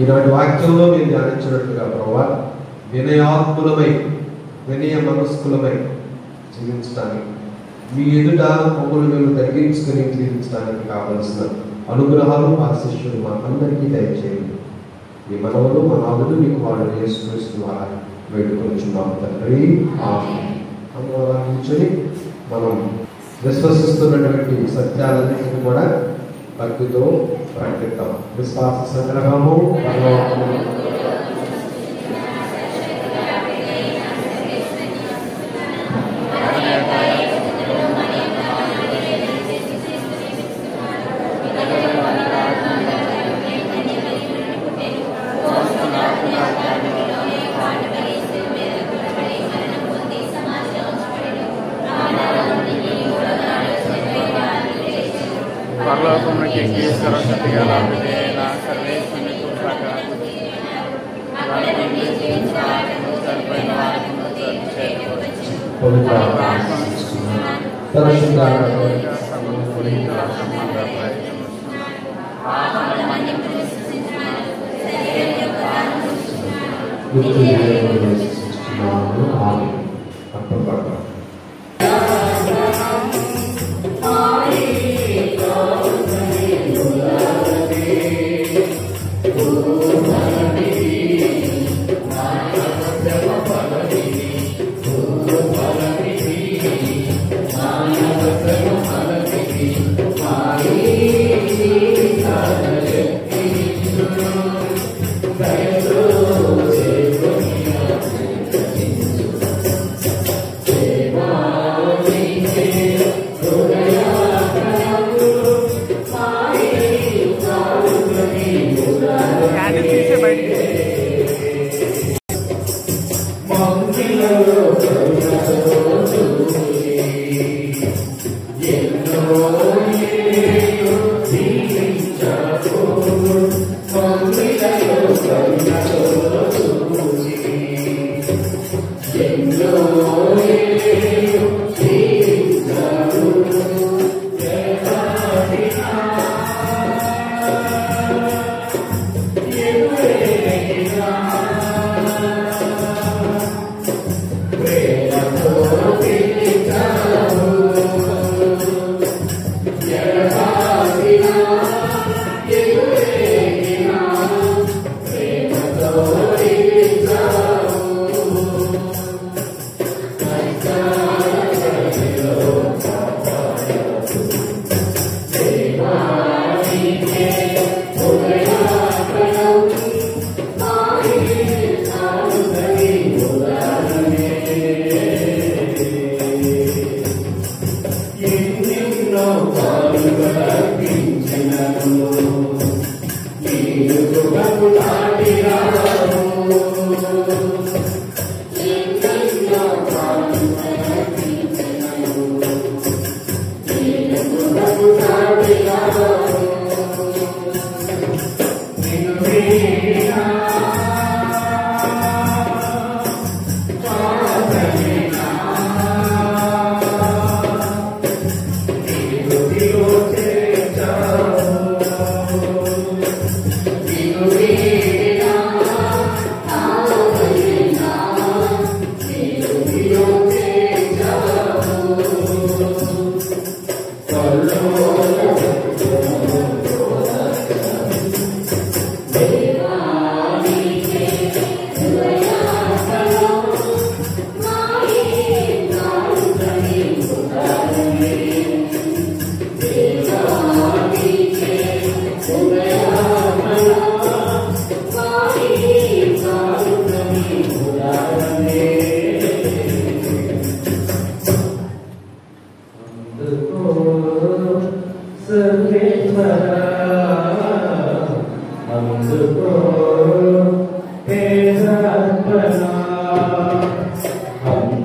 ఈనాటి వాక్యంలో మీరు ధ్యానించినట్లుగా ప్రభువా, వినయాత్ములమై వినయ మనస్కులమై జీవించడానికి, మీ ఎదుట మమ్మల్ని మేము తగ్గించుకుని జీవించడానికి కావలసిన అనుగ్రహాలు ఆశీస్సులు మాకందరికీ దయచేయండి. మీ మనవలు మా నాదులు మీకు వాళ్ళు యేసుక్రీస్తువారా వేడుకొచ్చున్నాము తండ్రి. ఆమేన్. కూర్చొని మనం విశ్వసిస్తున్నటువంటి సత్యాలన్నింటినీ కూడా భక్తితో ప్రకటిద్దాం. విశ్వాస సంగ్రహము పరలోకమునకి సరస్వతి గల విధేయన సర్వేశ్వరుని సరిపోయిన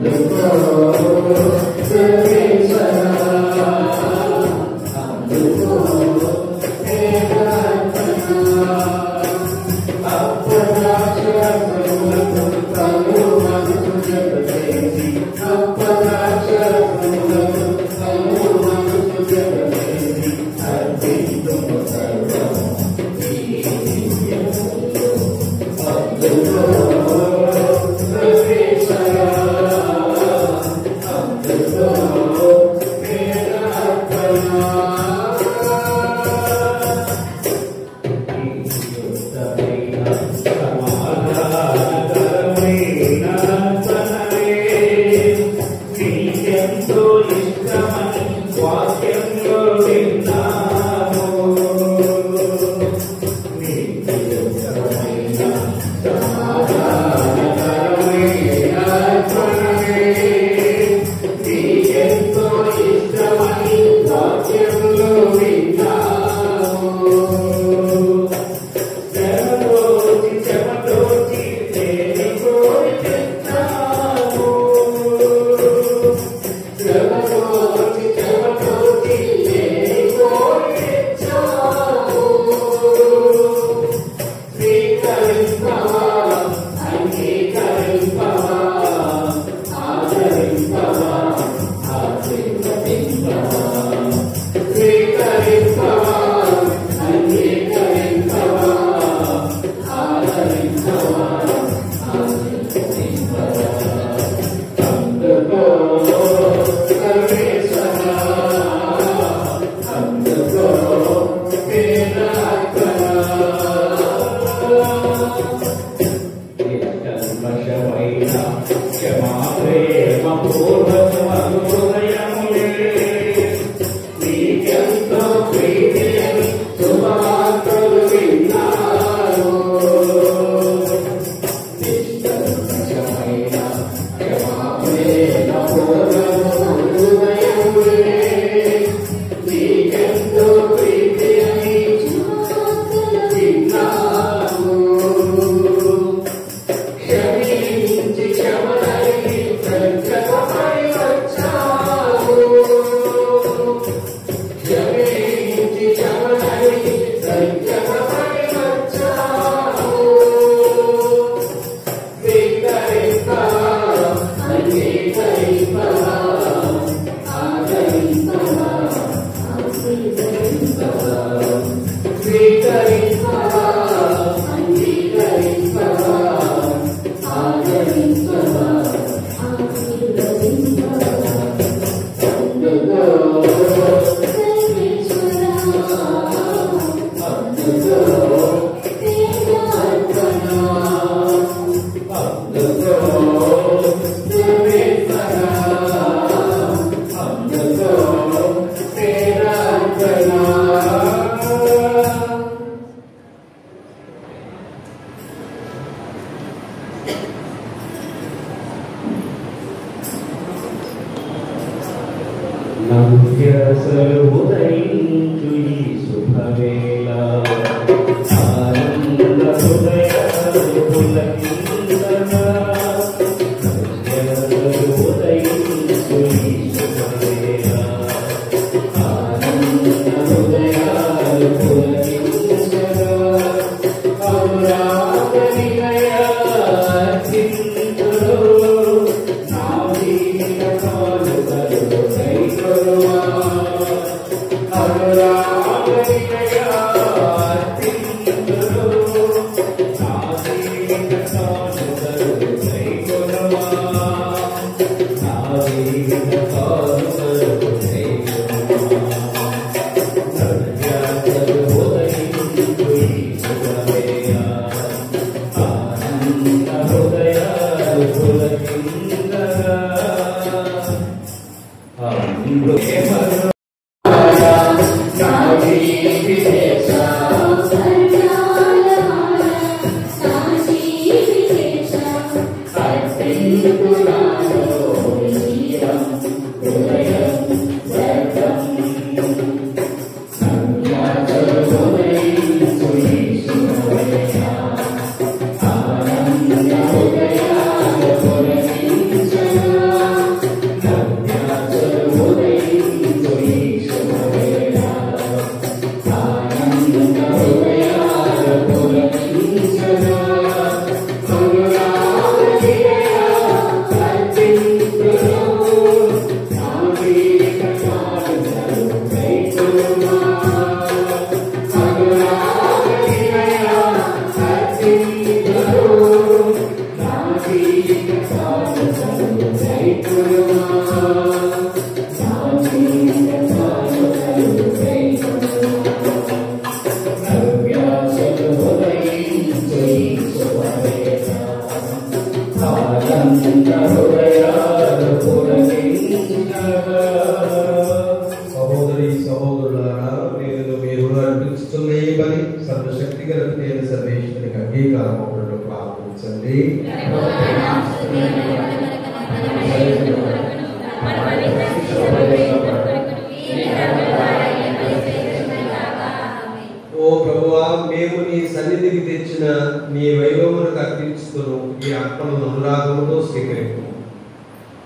Hallelujah.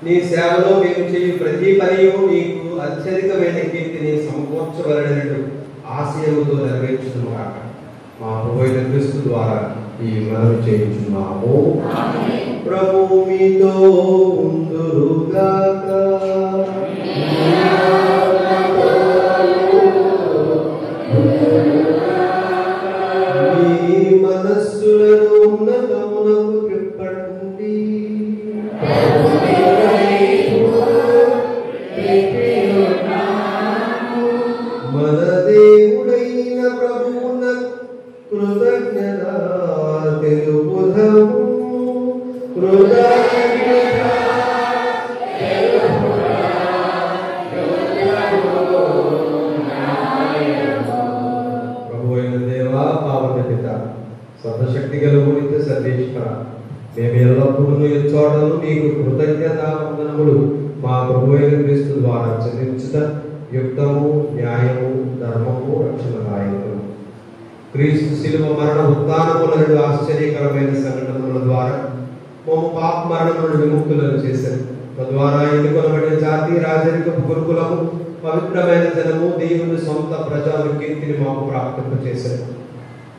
నీ సేవలో మేము చేయు ప్రతి పనియు నీకు అత్యధికమైన కీర్తిని సమకూర్చవలనని ఆశయముతో నెరవేర్చునుగాక. మా ప్రభువైన క్రీస్తు ద్వారా ఈ మనవి చేయించున్నాము. ప్రభువు మీతో ఉందురుగాక. మీ మనస్సులను ఉన్నతమునకు త్రిప్పండి. మన దేవుడైన ప్రభువున కృతజ్ఞత తెలుపుదాము. ప్రభువైన దేవా, పావన పిత, సర్వశక్తి గల నిత్య సర్వేశ్వర, మేము ఎల్లప్పుడూ ఎచ్చోటను నీకు కృతజ్ఞతా వందనములు మా ప్రభువైన క్రీస్తు ద్వారా చెల్లించుట యుక్తము, న్యాయము, ధర్మము, రక్షణదాయకము. క్రీస్తు శిలువ మరణ ఉత్థానముల రెండు ఆశ్చర్యకరమైన సంఘటనల ద్వారా మమ్ము పాప మరణములను విముక్తులను చేశారు. తద్వారా ఎన్నుకొనబడిన జాతి, రాజరికపు గురుకులము, పవిత్రమైన జనము, దేవుని సొంత ప్రజలు కీర్తిని మాకు ప్రాప్తింప చేశారు.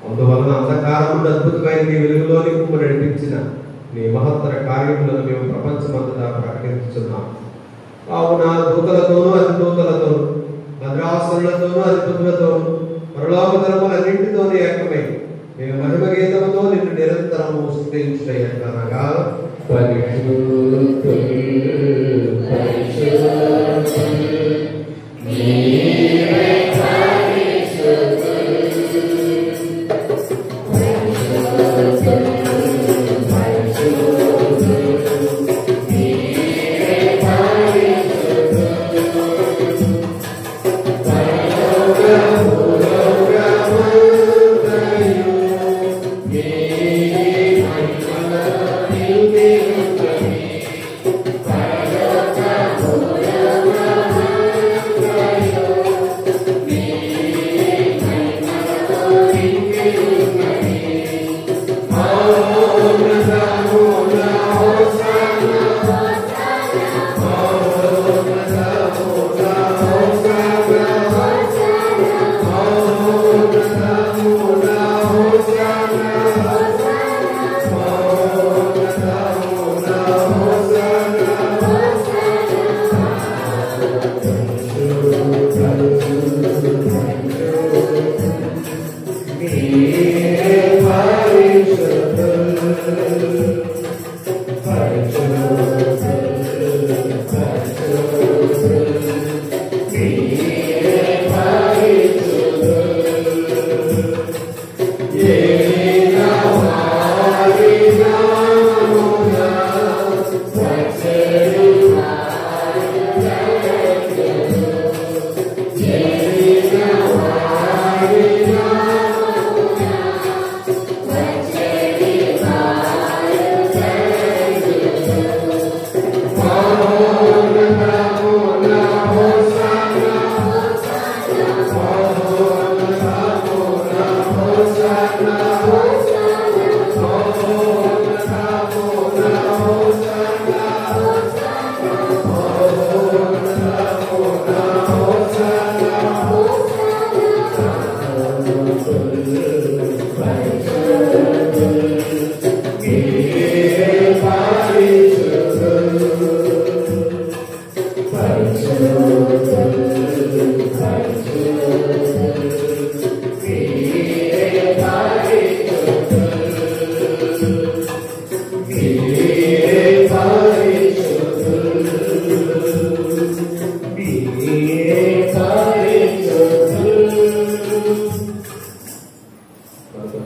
అందువలన అంధకారమును అద్భుతమైన నీ వెలుగులోని మమ్ము నడిపించిన నీ మహత్తర కార్యములను మేము ప్రపంచమంతటా ప్రకటించుతున్నాం. కావున దూతలతోనూ అధిదూతలతోనూ భద్రాసనులతోనూ అధిపతులతోనూ పరలోక ధర్మలన్నింటితోనూ ఏకమై మేము మహిమ గీతముతో నిన్ను నిరంతరము స్తుతించుటయనగా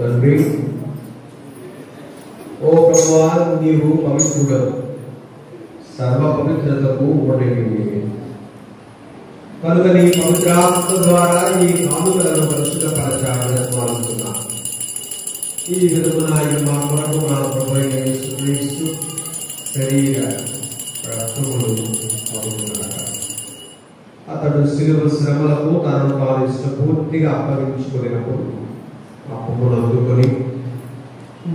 తండ్రి, ఓ ప్రభువా, నీవు పవిత్రుడవు, సర్వ పవిత్రతకు ఓటేవి. కనుక నీ పవిత్రాత్మ ద్వారా ఈ కానుకలను పరిశుద్ధపరచాలని కోరుతున్నా. ఈ విధమున మా కొరకు మా ప్రభువైన యేసుక్రీస్తు శరీర రక్తములు అవుతున్నాడు. అతడు శిలువ శ్రమలకు తనను తాను ఇష్టపూర్తిగా అప్పగించుకునేటప్పుడు అప్పును అందుకొని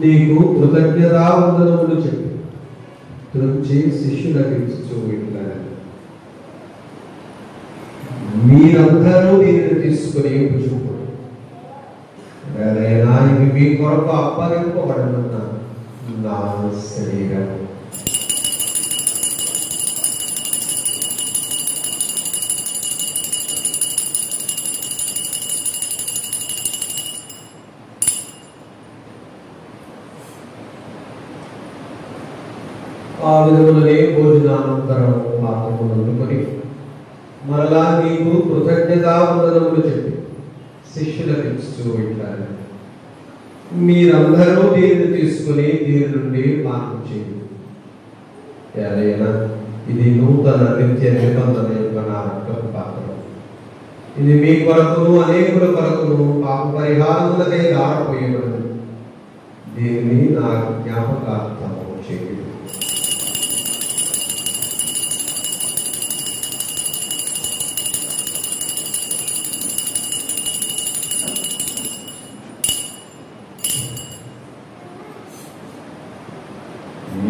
నీకు కృతజ్ఞతావందనములు చెప్పి త్రుంచి శిష్యులకు ఇచ్చు ఇట్లా మీరందరూ దీనిని తీసుకుని పుచ్చుకోండి. ఏదైనా ఇది మీ కొరకు అప్పగింపబడిన నా శరీరం. ఆ విధములనే భోజనానంతరం పాత్రను అందుకొని మరలా నీకు కృతజ్ఞతావందనములు చెప్పి శిష్యులకు ఇస్తూ ఉంటారు. మీరందరూ దీనిని తీసుకుని దీని నుండి పానం చేయండి. ఏదైనా ఇది నూతన నిత్య నిబంధన యొక్క నా రక్తపు పాత్ర. ఇది మీ కొరకును అనేకుల కొరకును పాప పరిహారములకై దారపోయబడింది. దీనిని నా జ్ఞాపకార్థము చేయండి.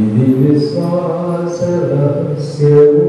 ఇది విశ్వాస రహస్యము.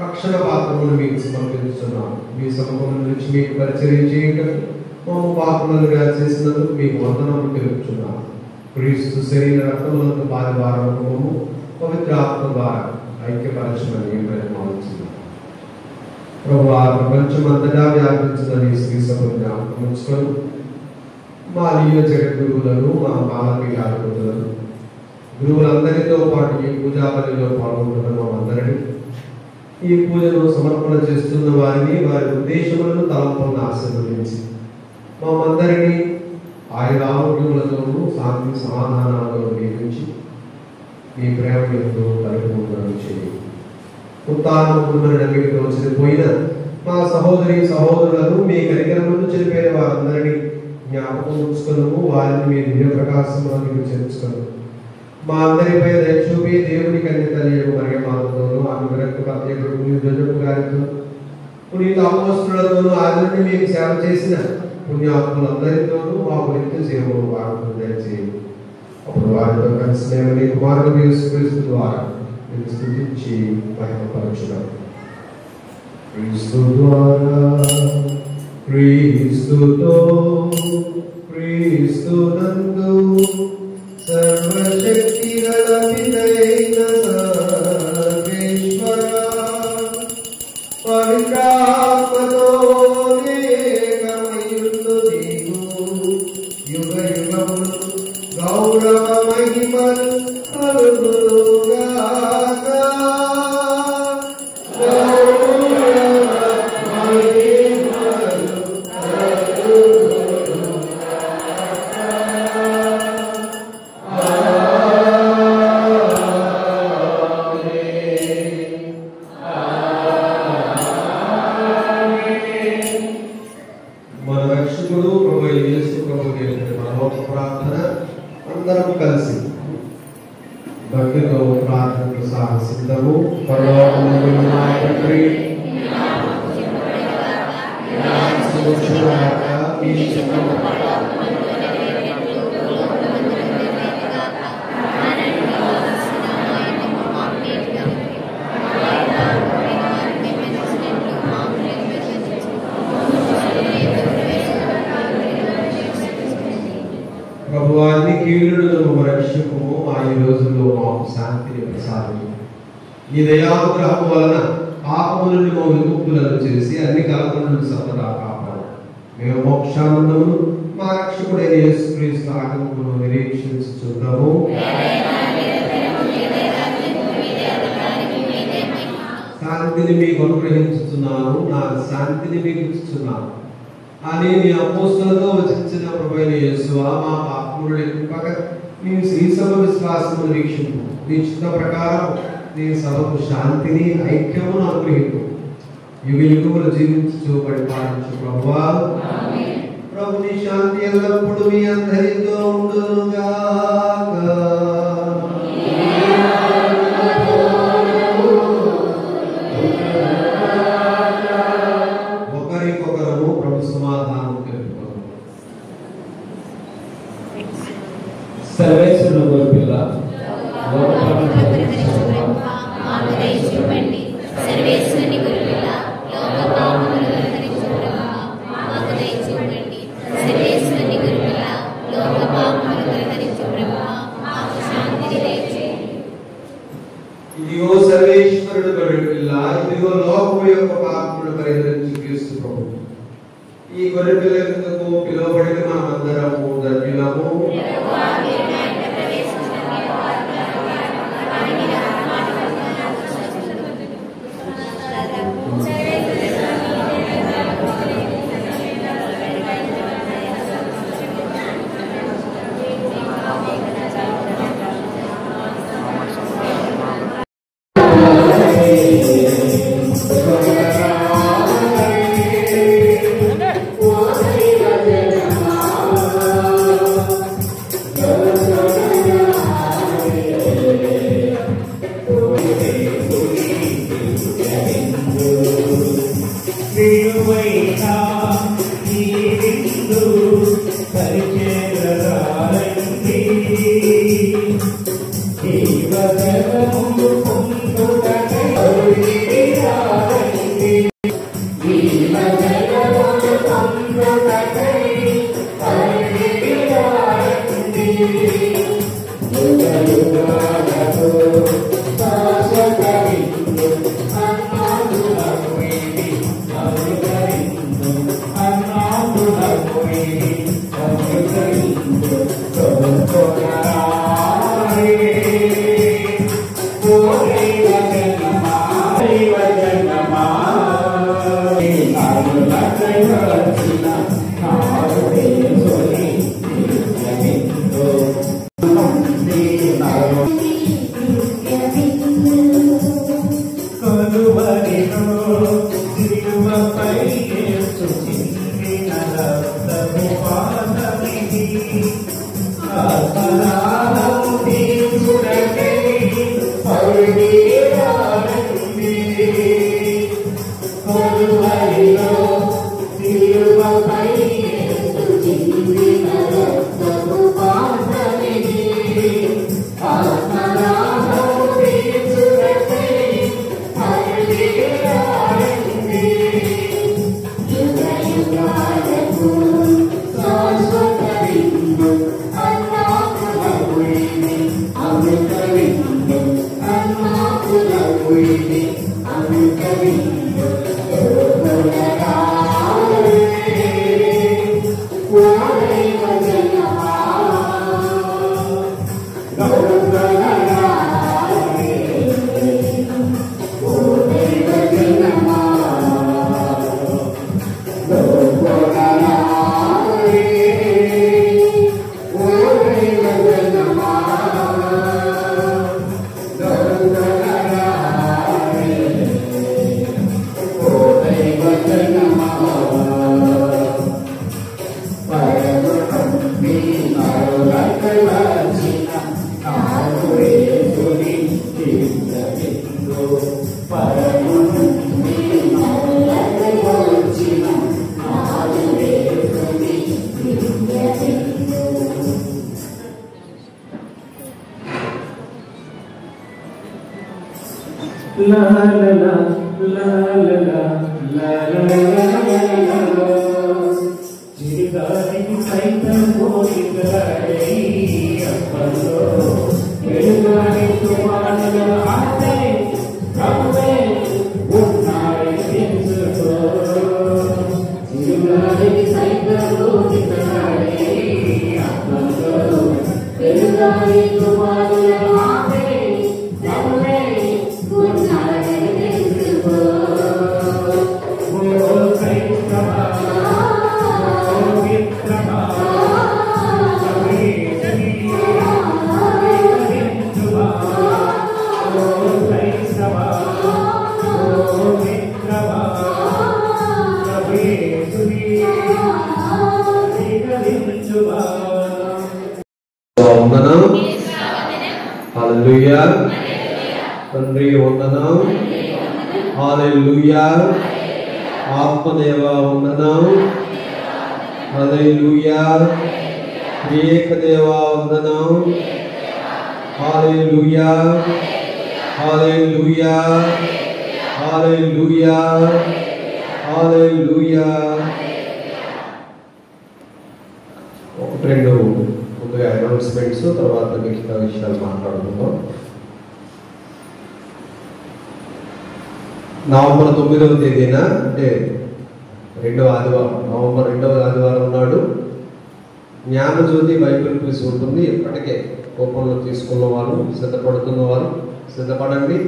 రక్షణ పాత్రమును మీకు సమర్పించుతున్నాను. మీ సమూహం నుంచి మీకు పరిచయం చేయటం పాపములుగా చేసినందుకు మీకు వందనము తెలుపుచున్నాను. క్రీస్తు శరీర రక్తములకు బాధభారము పవిత్ర ఆత్మ ద్వారా ఐక్యపరచమని ప్రయత్నిస్తున్నాను. ప్రభువా, ప్రపంచమంతటా వ్యాపించిన ఈ శ్రీ సభను జ్ఞాపకం ఉంచుకొని మా లీల జగద్గురువులను మా బాలపీఠాధిపతులను గురువులందరితో పాటు ఈ పూజాబలిలో పాల్గొంటున్న అందరినీ, ఈ పూజను సమర్పణ చేస్తున్న వారిని, వారి ఉద్దేశములను తలంపులను ఆశీర్వదించి మమ్మందరినీ ఆయురారోగ్యములతోనూ శాంతి సమాధానాలను దీవించి మీ ప్రేమ ఎంతో పరిపూర్ణం చేయండి. ఉత్తానమును నమ్మికతో చనిపోయిన మా సహోదరి సహోదరులను మీ కనికరమును చనిపోయిన వారందరినీ జ్ఞాపకం ఉంచుకును. వారిని మీ దివ్య ప్రకాశంలోనికి చేర్చుకును. మా అందరిపై దయచూపి దేవుని కన్యతల్లి మరియమాతతోనూ ఆమె విరక్త ప్రత్యేకుడు జోజపు గారితో పునీత అపోస్తలులతోనూ ఆదిని మీకు సేవ చేసిన పుణ్యాత్ములందరితోనూ మాకు నిత్య సేవలు వారు దయచేయండి. అప్పుడు వారితో కలిసి మేము నీ కుమారుడు యేసుక్రీస్తు ద్వారా నేను స్తుతించి మహిమపరచుదాం. క్రీస్తు ద్వారా క్రీస్తుతో క్రీస్తునందు సర్వశక్తి గల పితైన సర్వేశ్వర పవిత్రాత్మతో ఏకమయుండు నీవు యుగ యుగములు గౌరవ మహిమలు కలుగునుగాక. అందరము కలిసి భక్తితో ప్రార్థనకు సాహసిద్దాము. పరలోకమందున్న మా తండ్రి, ప్రభువాన్ని కీడులను రక్షకుము. ఆ ఈ రోజుల్లో మాకు శాంతిని ప్రసాదించు. ఈ దయానుగ్రహం వలన పాపముల నుండి మా విముక్తులను చేసి అన్ని కలపల నుండి సర్వదా కాపాడు. మేము మోక్షానందమును మా రక్షకుడైన యేసుక్రీస్తు ఆగమనమును నిరీక్షించుచున్నాము. శాంతిని మీకు అనుగ్రహించుతున్నాను, నా శాంతిని మీకు ఇస్తున్నాను అని నీ అపోస్తలతో వచించిన ప్రభువైన యేసువా, మా పాపములను లెక్కింపక నీ శ్రీసభ విశ్వాసమును వీక్షింపు. నీ చిత్త ప్రకారం నీ సభకు శాంతిని ఐక్యమును అనుగ్రహింపు. యుగ యుగములు జీవించు పరిపాలించు ప్రభువా. ప్రభు నీ శాంతి ఎల్లప్పుడూ మీ అందరితో ఉండునుగాక. ఒకరికొకరు ప్రభు సమాధానం తెలుపుతారు. సర్వేశ్వరుని గొర్రెపిల్ల సర్వేశ్వరుని గొర్రెపిల్ల లోక పాపములను తొలగించు ప్రభువా, మాకు దయ చూపండి. సర్వేశ్వరుని గొర్రెపిల్ల లోక పాపములను తొలగించు ప్రభువా, మాకు శాంతిని దయచేయండి. ఇదిగో సర్వేశ్వరుడు గొర్రెపిల్ల, ఇదిగో లోకము యొక్క పాపములను పరిహరించు క్రీస్తు ప్రభు. ఈ గొర్రెపిల్ల కిందకు పిలువబడిన మనమందరము ధన్యులము. తండ్రి వందనం, హల్లెలూయా. ఆత్మదేవ వందనం, హల్లెలూయా. ఏకదేవ వందనం, హల్లెలూయా, హల్లెలూయా, హల్లెలూయా, హల్లెలూయా. ఒకటి రెండు ముందుగా అనౌన్స్మెంట్స్, తర్వాత మిగతా విషయాలు మాట్లాడుకుందాం. నవంబర్ 9వ తేదీన అంటే రెండవ ఆదివారం, నవంబర్ 2వ ఆదివారం నాడు జ్ఞానజ్యోతి బైబిల్ క్విజ్ ఉంటుంది. ఇప్పటికే కూపన్లు తీసుకున్న వాళ్ళు, సిద్ధపడుతున్న వారు సిద్ధపడండి.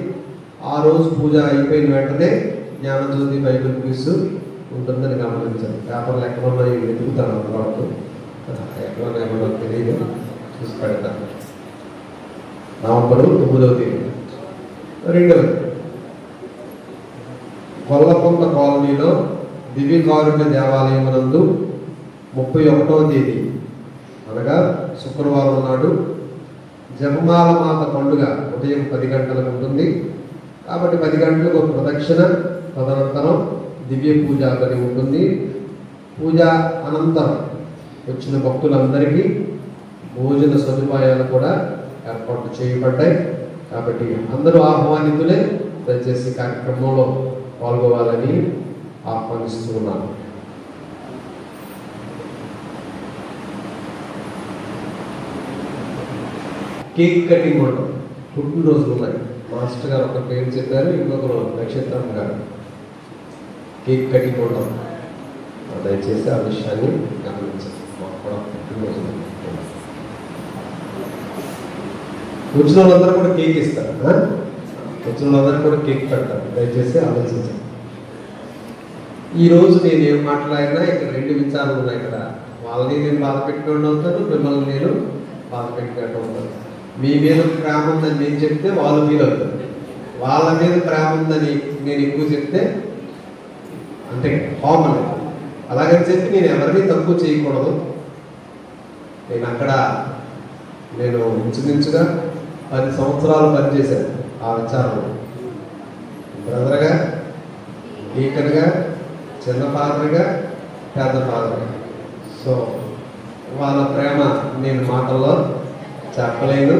ఆ రోజు పూజ అయిపోయిన వెంటనే జ్ఞానజ్యోతి బైబిల్ క్విజ్ ఉంటుందని గమనించాలి. పేపర్లు ఎక్కడన్నా వెతుకుతాను, తర్వాత ఎక్కడన్నా ఏమన్నా తెలియదు, చూసి పెడతాను. నవంబర్ 9వ తేదీ. రెండవది, కొల్లకొండ కాలనీలో దివ్యకారుణ్య దేవాలయం నందు 31వ తేదీ అనగా శుక్రవారం నాడు జపమాల మాత పండుగ ఉదయం 10 గంటలకు ఉంటుంది. కాబట్టి 10 గంటలకు ఒక ప్రదక్షిణ, తదనంతరం దివ్య పూజ అని ఉంటుంది. పూజ అనంతరం వచ్చిన భక్తులందరికీ భోజన సదుపాయాలు కూడా ఏర్పాటు చేయబడ్డాయి. కాబట్టి అందరూ ఆహ్వానితులే. దయచేసి కార్యక్రమంలో పాల్గొవాలని ఆహ్వానిస్తున్నాను. కేక్ కటింగ్ ఉండడం, పుట్టినరోజులు ఉన్నాయి. మాస్టర్ గారు ఒక పేరు చెప్పారు, ఇంకొకరు నక్షత్రం గారు. కేక్ కటింగ్ ఉండడం, దయచేసి ఆ విషయాన్ని గమనించాలి. మాకు కూడా పుట్టినరోజు వచ్చిన వాళ్ళందరూ కూడా కేక్ ఇస్తారు. వచ్చిన వాళ్ళందరూ కూడా కేక్ పెడతారు. దయచేసి ఆలోచించాలి. ఈరోజు నేను ఏం మాట్లాడినా ఇక్కడ రెండు విచారాలు ఉన్నాయి కదా. వాళ్ళని నేను బాధ పెట్టుకుని అవుతాను, మిమ్మల్ని నేను బాధ పెట్టుకుంటూ ఉంటాను. మీ మీద ప్రేమ ఉందని నేను చెప్తే వాళ్ళు ఫీల్ అవుతారు. వాళ్ళ మీద ప్రేమ ఉందని నేను ఎక్కువ చెప్తే అంటే కామన్. అలాగని చెప్పి నేను ఎవరిని తక్కువ చేయకూడదు. నేను ఇంచుమించుగా 10 సంవత్సరాలు పనిచేశాను ఆ విచారంలో. బ్రదర్గా, డీకన్గా, చిన్న ఫాదర్గా, పెద్ద ఫాదర్గా. సో వాళ్ళ ప్రేమ నేను మాటల్లో చెప్పలేను.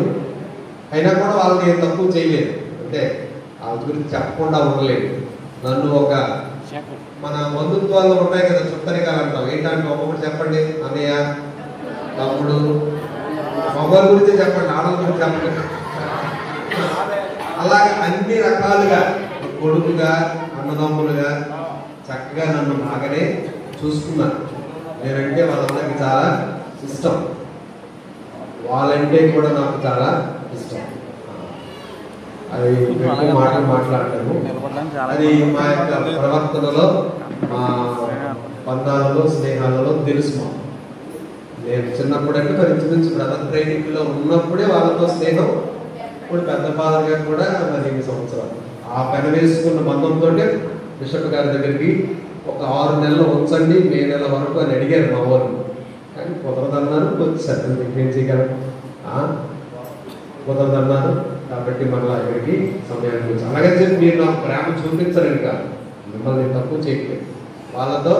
అయినా కూడా వాళ్ళని నేను తక్కువ చేయలేదు. అంటే వాళ్ళ గురించి చెప్పకుండా ఉండలేదు. నన్ను ఒక మన బంధుత్వాలు ఉన్నాయి కదా, చుట్టరికాలు అంటాం. ఏంటంటే ఒక్కొక్కటి చెప్పండి. అన్నయ్య, తమ్ముడు, మగవాళ్ళ గురించి చెప్పండి, ఆడల గురించి చెప్పండి. అలాగే అన్ని రకాలుగా కొడుకుగా, అన్నదమ్ములుగా చక్కగా నన్ను బాగానే చూసుకున్నాను. నేనంటే వాళ్ళందరికీ చాలా ఇష్టం. వాళ్ళంటే కూడా నాకు చాలా ఇష్టం. అది మాటలు మాట్లాడతాను. అది మా యొక్క ప్రవర్తనలో, మా బంధాలలో, స్నేహాలలో తెలుసు. నేను చిన్నప్పుడంటే పరిస్థితి బ్రదర్ ట్రైనింగ్లో ఉన్నప్పుడే వాళ్ళతో స్నేహం. ఇప్పుడు పెద్ద ఫాదర్గా కూడా 10 సంవత్సరాలు ఆ పెన వేసుకున్న బంధంతో బిషప్ గారి దగ్గరికి ఒక 6 నెలలు ఉంచండి, మే నెల వరకు అని అడిగారు మా వాళ్ళు. కానీ కుదరదన్నారు. వచ్చారు. ఏం చేయగలరు, కుదరదన్నారు. కాబట్టి మళ్ళీ ఇక్కడికి సమయానికి వచ్చి అలాగని చెప్పి మీరు నాకు ప్రేమ చూపించరండి కాదు, మిమ్మల్ని తక్కువ చేయట్లేదు. వాళ్ళతో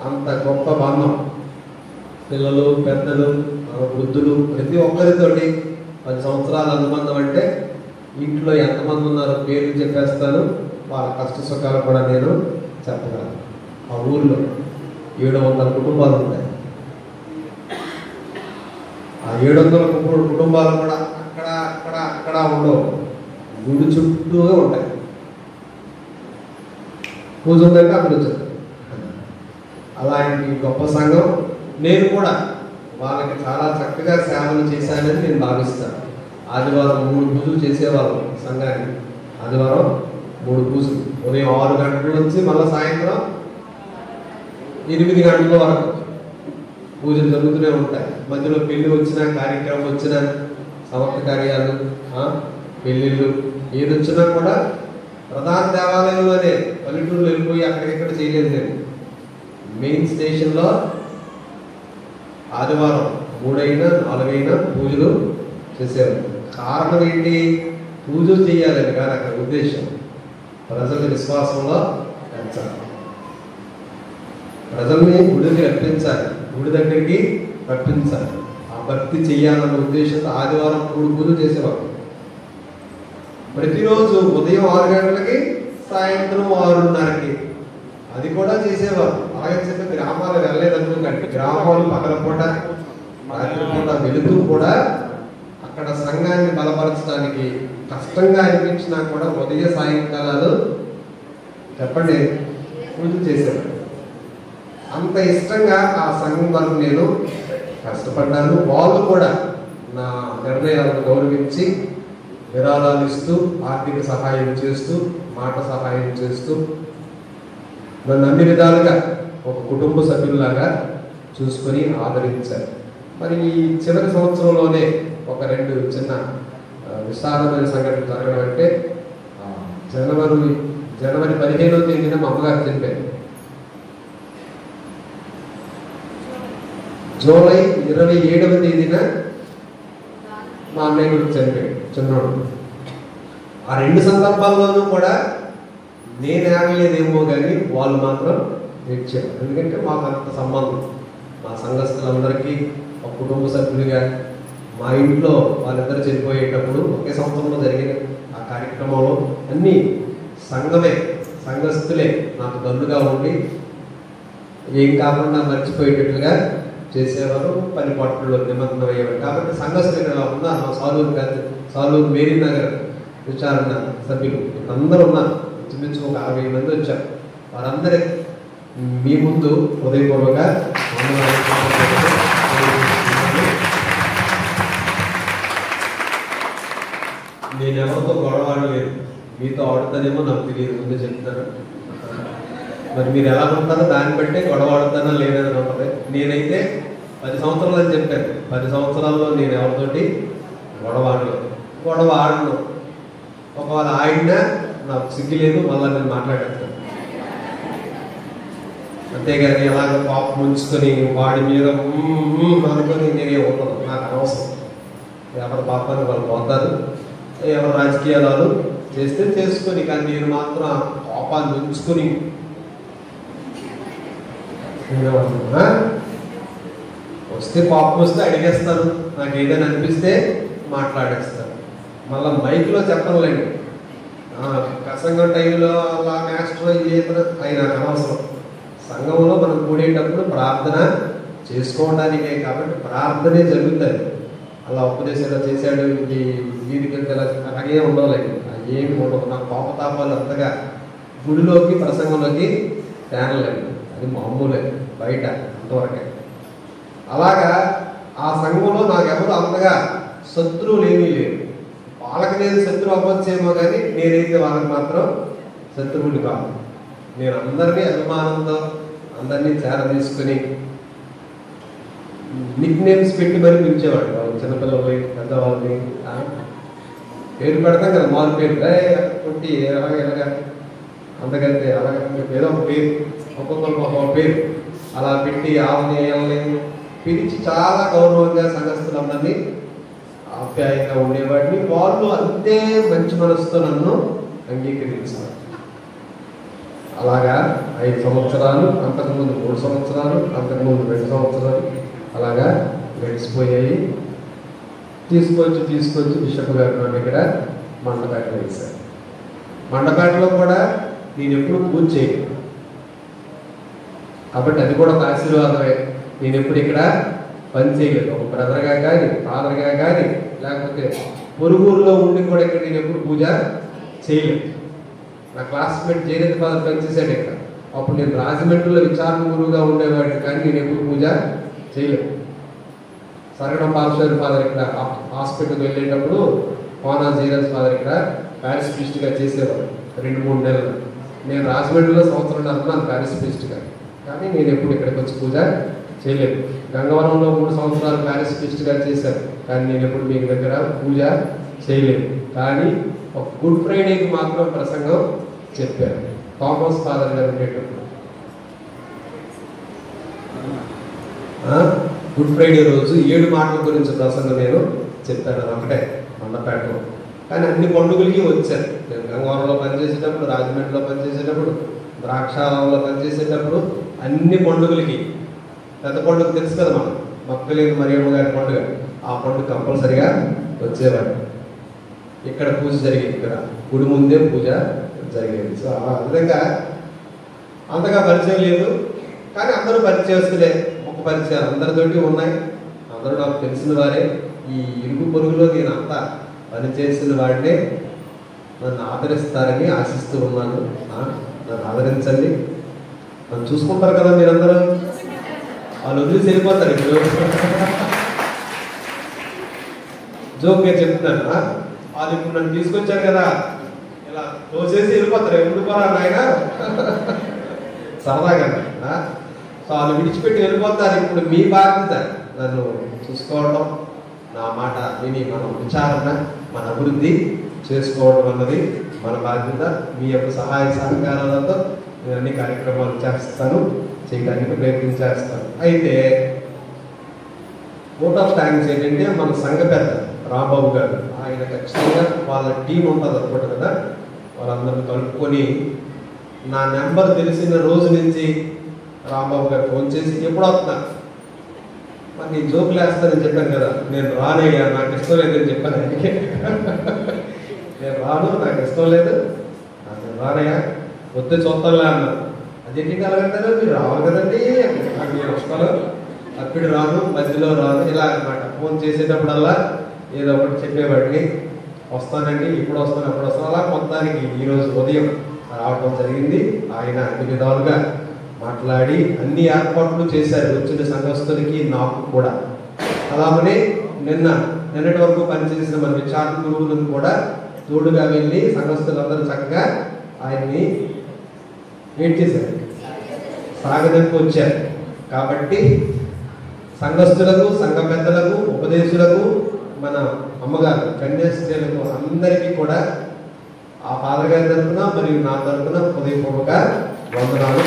అంత గొప్ప బంధం. పిల్లలు, పెద్దలు, వృద్ధులు ప్రతి ఒక్కరితోటి 10 సంవత్సరాల అనుబంధం. అంటే ఇంట్లో ఎంతమంది ఉన్నారో పేరు చెప్పేస్తాను. వాళ్ళ కష్ట సుఖాలు కూడా నేను చెప్పగలను. ఆ ఊర్లో 700 కుటుంబాలు ఉంటాయి. ఆ 700 కుటుంబాలు కూడా అక్కడ ఉండవు. గుడి చుట్టూగా ఉంటాయి. పూజ ఉందంటే అక్కడ వచ్చారు. అలాంటి గొప్ప సంఘం. నేను కూడా వాళ్ళకి చాలా చక్కగా సేవలు చేశానని నేను భావిస్తాను. ఆదివారం 3 పూజలు చేసేవాళ్ళం సంఘానికి. ఆదివారం 3 పూజలు. ఉదయం 6 గంటల నుంచి మళ్ళీ సాయంత్రం 8 గంటల వరకు పూజలు జరుగుతూనే ఉంటాయి. మధ్యలో పెళ్లి వచ్చినా, కార్యక్రమం వచ్చినా, సమర్థ కార్యాలు, పెళ్ళిళ్ళు ఏది వచ్చినా కూడా ప్రధాన దేవాలయంలోనే, పల్లెటూరులో వెళ్ళిపోయి అక్కడిక్కడ చేయలేదు. నేను మెయిన్ స్టేషన్లో ఆదివారం 3 అయినా 4 అయినా పూజలు చేసేవారు. కారణం ఏంటి? పూజ చేయాలని కాదు అక్కడ ఉద్దేశం. ప్రజల విశ్వాసంలో పెంచాలి, ప్రజల్ని గుడికి రప్పించాలి, గుడి దగ్గరికి రప్పించాలి. ఆ భక్తి చేయాలన్న ఉద్దేశంతో ఆదివారం పూజ చేసేవారు. ప్రతిరోజు ఉదయం 6 గంటలకి, సాయంత్రం 6:30కి అది కూడా చేసేవారు. అలాగే చెప్పి గ్రామాలు వెళ్ళలేదనుకోకండి, గ్రామాలు పగలపూట రాత్రిపూట వెళుతూ కూడా అక్కడ సంఘాన్ని బలపరచడానికి కష్టంగా అనిపించినా కూడా ఉదయ సాయంకాలాలు చెప్పండి పూజ చేసేవారు. అంత ఇష్టంగా ఆ సంఘం వరకు నేను కష్టపడ్డాను. వాళ్ళు కూడా నా నిర్ణయాలను గౌరవించి విరాళాలు ఇస్తూ, ఆర్థిక సహాయం చేస్తూ, మాట సహాయం చేస్తూ నన్ను అన్ని విధాలుగా ఒక కుటుంబ సభ్యుల్లాగా చూసుకొని ఆదరించారు. మరి ఈ చివరి సంవత్సరంలోనే ఒక 2 చిన్న విషాదమైన సంఘటన జరగడం అంటే, జనవరి 15వ తేదీన మా అమ్మగారు చనిపోయారు. జూలై 27వ తేదీన మా అన్నయ్య గురించి చనిపోయాడు, చిన్నోడు. ఆ 2 సందర్భాల్లోనూ కూడా నేను ఏమలేదేమో కానీ వాళ్ళు మాత్రం ఏడ్చారు. ఎందుకంటే మాకు అంత సంబంధం, మా సంఘస్థులందరికీ ఒక కుటుంబ సభ్యులుగా. మా ఇంట్లో వాళ్ళిద్దరు చనిపోయేటప్పుడు ఒకే సంవత్సరంలో జరిగిన ఆ కార్యక్రమంలో అన్నీ సంఘమే, సంఘస్థులే నాకు దన్నుగా ఉండి ఏం కాకుండా మర్చిపోయేటట్లుగా చేసేవారు, పని పట్టుల్లో నిమగ్నం అయ్యేవారు. కాబట్టి సంఘస్థులు ఇక్కడ ఉన్నారు. మా సాలూరు మేరీ నగర్ విచారణ సభ్యులు అందరూ ఉన్నారు. ఇంచుమించు ఒక 60 మంది వచ్చారు. వారందరి మీ ముందు హృదయపూర్వక నేను ఎవరితో గొడవ ఆడలేదు. మీతో ఆడుతానేమో నాకు తెలియదు, ముందే చెప్తాను. మరి మీరు ఎలా ఉంటారో దాన్ని బట్టే గొడవ ఆడుతానో లేదని ఉంటుంది. నేనైతే 10 సంవత్సరాలు అని చెప్పాను. 10 సంవత్సరాల్లో నేను ఎవరితోటి గొడవ ఆడను. ఒకవేళ ఆడినా నాకు సిగ్గు లేదు, మళ్ళీ నేను మాట్లాడేస్తాను. అంతేగాని ఎలాగ పాపం ఉంచుకొని వాడి మీద అనుకొని నేనే ఉండదు. నాకు అనవసరం. ఎవరి పాపాన్ని వాళ్ళు పోతారు, ఎవరు రాజకీయాలు చేస్తే చేసుకొని, కానీ నేను మాత్రం కోపాన్ని ఉంచుకొని వస్తే కోపం వస్తే అడిగేస్తాను, నాకు ఏదైనా అనిపిస్తే మాట్లాడేస్తాను. మళ్ళీ మైక్లో చెప్పలేండి. ప్రసంగం టైంలో అలా మాస్టర్ అయినా అనవసరం. సంఘంలో మనం కూడేటప్పుడు ప్రార్థన చేసుకోవడానికే, కాబట్టి ప్రార్థనే జరుగుతుంది. అలా ఉపదేశాలు చేశాడు, ఈ వీధికి వెళ్తే అలాగే ఉండలేదు, ఏమి ఉండదు. నాకు కోపతాపాలు అంతగా గుడిలోకి ప్రసంగంలోకి తేనలేదు. అది మామూలే, బయట అంతవరకే. అలాగా ఆ సంఘంలో నాకెవరు అంతగా శత్రువులు ఏమీ లేరు. వాళ్ళకి నేను శత్రువు అవ్వచ్చేమో కానీ నేనైతే వాళ్ళకి మాత్రం శత్రువులు కాదు. నేను అందరినీ అభిమానంతో అందరినీ చేరదీసుకుని నిక్ నేమ్స్ పెట్టి మరీ పిలిచేవాడు. వాళ్ళు చిన్నపిల్లల్ని, పెద్దవాళ్ళని పేరు పెడతాం కదా, మారు పేరు కొట్టి ఎలాగ అంతకంటే అలాగే ఏదో ఒక పేరు, ఒక్కొక్కరికి ఒక్కొక్క పేరు అలా పెట్టి ఆవుని పిలిచి చాలా గౌరవంగా సంఘస్థులందరినీ ఆప్యాయంగా ఉండేవాడిని. వాళ్ళు అంతే మంచి మనసుతో నన్ను అంగీకరించారు. అలాగా 5 సంవత్సరాలు, అంతకుముందు 3 సంవత్సరాలు, అంతకుముందు 2 సంవత్సరాలు అలాగా గడిచిపోయాయి. తీసుకొచ్చి బిషప్ గారు నన్ను ఇక్కడ మండపేటలో వేశారు. మండపేటలో కూడా నేను ఎప్పుడు పూజ చేయను, కాబట్టి అది కూడా ఒక ఆశీర్వాదమే. నేను ఎప్పుడు ఇక్కడ పని చేయలేదు. ఒక బ్రదర్గా కానీ, ఫాదర్గా కానీ, లేకపోతే పొరుగురులో ఉండి కూడా ఇక్కడ నేను ఎప్పుడు పూజ చేయలేదు. నా క్లాస్మేట్ జయనేత ఫాదర్ పనిచేశాడు ఇక్కడ. అప్పుడు నేను రాజమండ్రిలో విచారణ గురువుగా ఉండేవాడిని, కానీ నేను ఎప్పుడు పూజ చేయలేదు. సరగడం పాల్శ్వరి ఫాదర్ ఇక్కడ హాస్పిటల్కి వెళ్ళేటప్పుడు కోనా జీరస్ ఫాదర్ ఇక్కడ ప్యారిస్ ప్రీస్ట్గా చేసేవారు 2-3 నెలలు. నేను రాజమండ్రిలో సంవత్సరంన్నర ఉన్నాను ప్యారిస్ ప్రీస్ట్గా, కానీ నేను ఎప్పుడు ఇక్కడికి వచ్చి పూజ చేయలేదు. గంగవరంలో 3 సంవత్సరాలు ప్యారిస్ ప్రీస్ట్గా చేశాను, కానీ నేను ఎప్పుడు మీ దగ్గర పూజ చేయలేదు. కానీ ఒక గుడ్ ఫ్రైడేకి మాత్రం ప్రసంగం చెప్పారు థామస్ ఫాదర్ గారు ఉండేటప్పుడు. గుడ్ ఫ్రైడే రోజు 7 మాటల గురించి ప్రసంగం నేను చెప్పాను. అది ఒకటే మండపేటలో. కానీ అన్ని పండుగలకి వచ్చారు. నేను గంగవరంలో పనిచేసేటప్పుడు, రాజమండ్రిలో పనిచేసేటప్పుడు, ద్రాక్షారామంలో పనిచేసేటప్పుడు అన్ని పండుగలకి, పెద్ద పండుగ తెలుసు కదా మనం, మక్కలేని మరియమ్మ గారి పండుగ, ఆ పండుగ కంపల్సరిగా వచ్చేవాడు. ఇక్కడ పూజ జరిగేది, ఇక్కడ గుడి ముందే పూజ జరిగేది. సో ఆ విధంగా అంతగా పరిచయం లేదు, కానీ అందరూ పరిచయస్తులే. ఒక పరిచయాలు అందరితోటి ఉన్నాయి, అందరూ నాకు తెలిసిన వారే. ఈ ఇరుగు పొరుగులో నేను అంతా పనిచేసిన వాడినే. నన్ను ఆదరిస్తారని ఆశిస్తూ ఉన్నాను. నన్ను ఆదరించండి, నన్ను చూసుకుంటారు కదా మీరందరూ. వాళ్ళు వదిలేసి వెళ్ళిపోతారు. ఇప్పుడు జోక్గా చెప్తున్నాను, వాళ్ళు ఇప్పుడు నన్ను తీసుకొచ్చారు కదా, ఇలా తోసేసి వెళ్ళిపోతారు. ఎప్పుడు పోరా నాయన సరదాగా. సో వాళ్ళు విడిచిపెట్టి వెళ్ళిపోతారు. ఇప్పుడు మీ బాధ్యత నన్ను చూసుకోవడం, నా మాట విని మనం విచారణ, మన అభివృద్ధి చేసుకోవడం అన్నది మన బాధ్యత. మీ యొక్క సహాయ సహకారాలతో నేను అన్ని కార్యక్రమాలు చేస్తాను, చేయడానికి ప్రయత్నం చేస్తాను. అయితే ఓట్ ఆఫ్ థ్యాంక్స్ ఏంటంటే మన సంఘ పెద్ద రాంబాబు గారు, ఆయన ఖచ్చితంగా వాళ్ళ టీం ఉంటుంది అనుకుంట కదా, వాళ్ళందరిని కలుపుకొని నా నెంబర్ తెలిసిన రోజు నుంచి రాంబాబు గారు ఫోన్ చేసి ఎప్పుడు వస్తున్నా, మరి నీ జోకులు వేస్తానని చెప్పాను కదా, నేను రానయ్యా, నాకు ఇష్టం లేదని చెప్పాను. నేను రాను, నాకు ఇష్టం లేదు, నేను రానయ్యా, వద్దే చూస్తానులే అన్నారు. అదేంటి కలగంటారు, మీరు రావాలి కదండి, నాకు నేను వస్తాను, అప్పుడు రాను, మధ్యలో రాను, ఇలా అన్నమాట. ఫోన్ చేసేటప్పుడల్లా ఏదో ఒకటి చెప్పేవాడిని, వస్తానండి, ఇప్పుడు వస్తాను, అప్పుడు వస్తాను. అలా మొత్తానికి ఈరోజు ఉదయం రావడం జరిగింది. ఆయన అన్ని విధాలుగా మాట్లాడి అన్ని ఏర్పాట్లు చేశారు, వచ్చిన సంఘస్థులకి నాకు కూడా. అలాగనే నిన్నటి వరకు పనిచేసిన మన విచారణ గురువులను కూడా తోడుగా వెళ్ళి సంఘస్థులందరూ చక్కగా ఆయన్ని వెయిట్ చేశారు, స్వాగతంకి వచ్చారు. కాబట్టి సంఘస్థులకు, సంఘ పెద్దలకు, ఉపదేశులకు, మన అమ్మగారు కన్యాస్త్రీలకు అందరికీ కూడా ఆ ఫాదర్ గారి తరఫున మరియు నా తరఫున హృదయపూర్వక వందనాలు.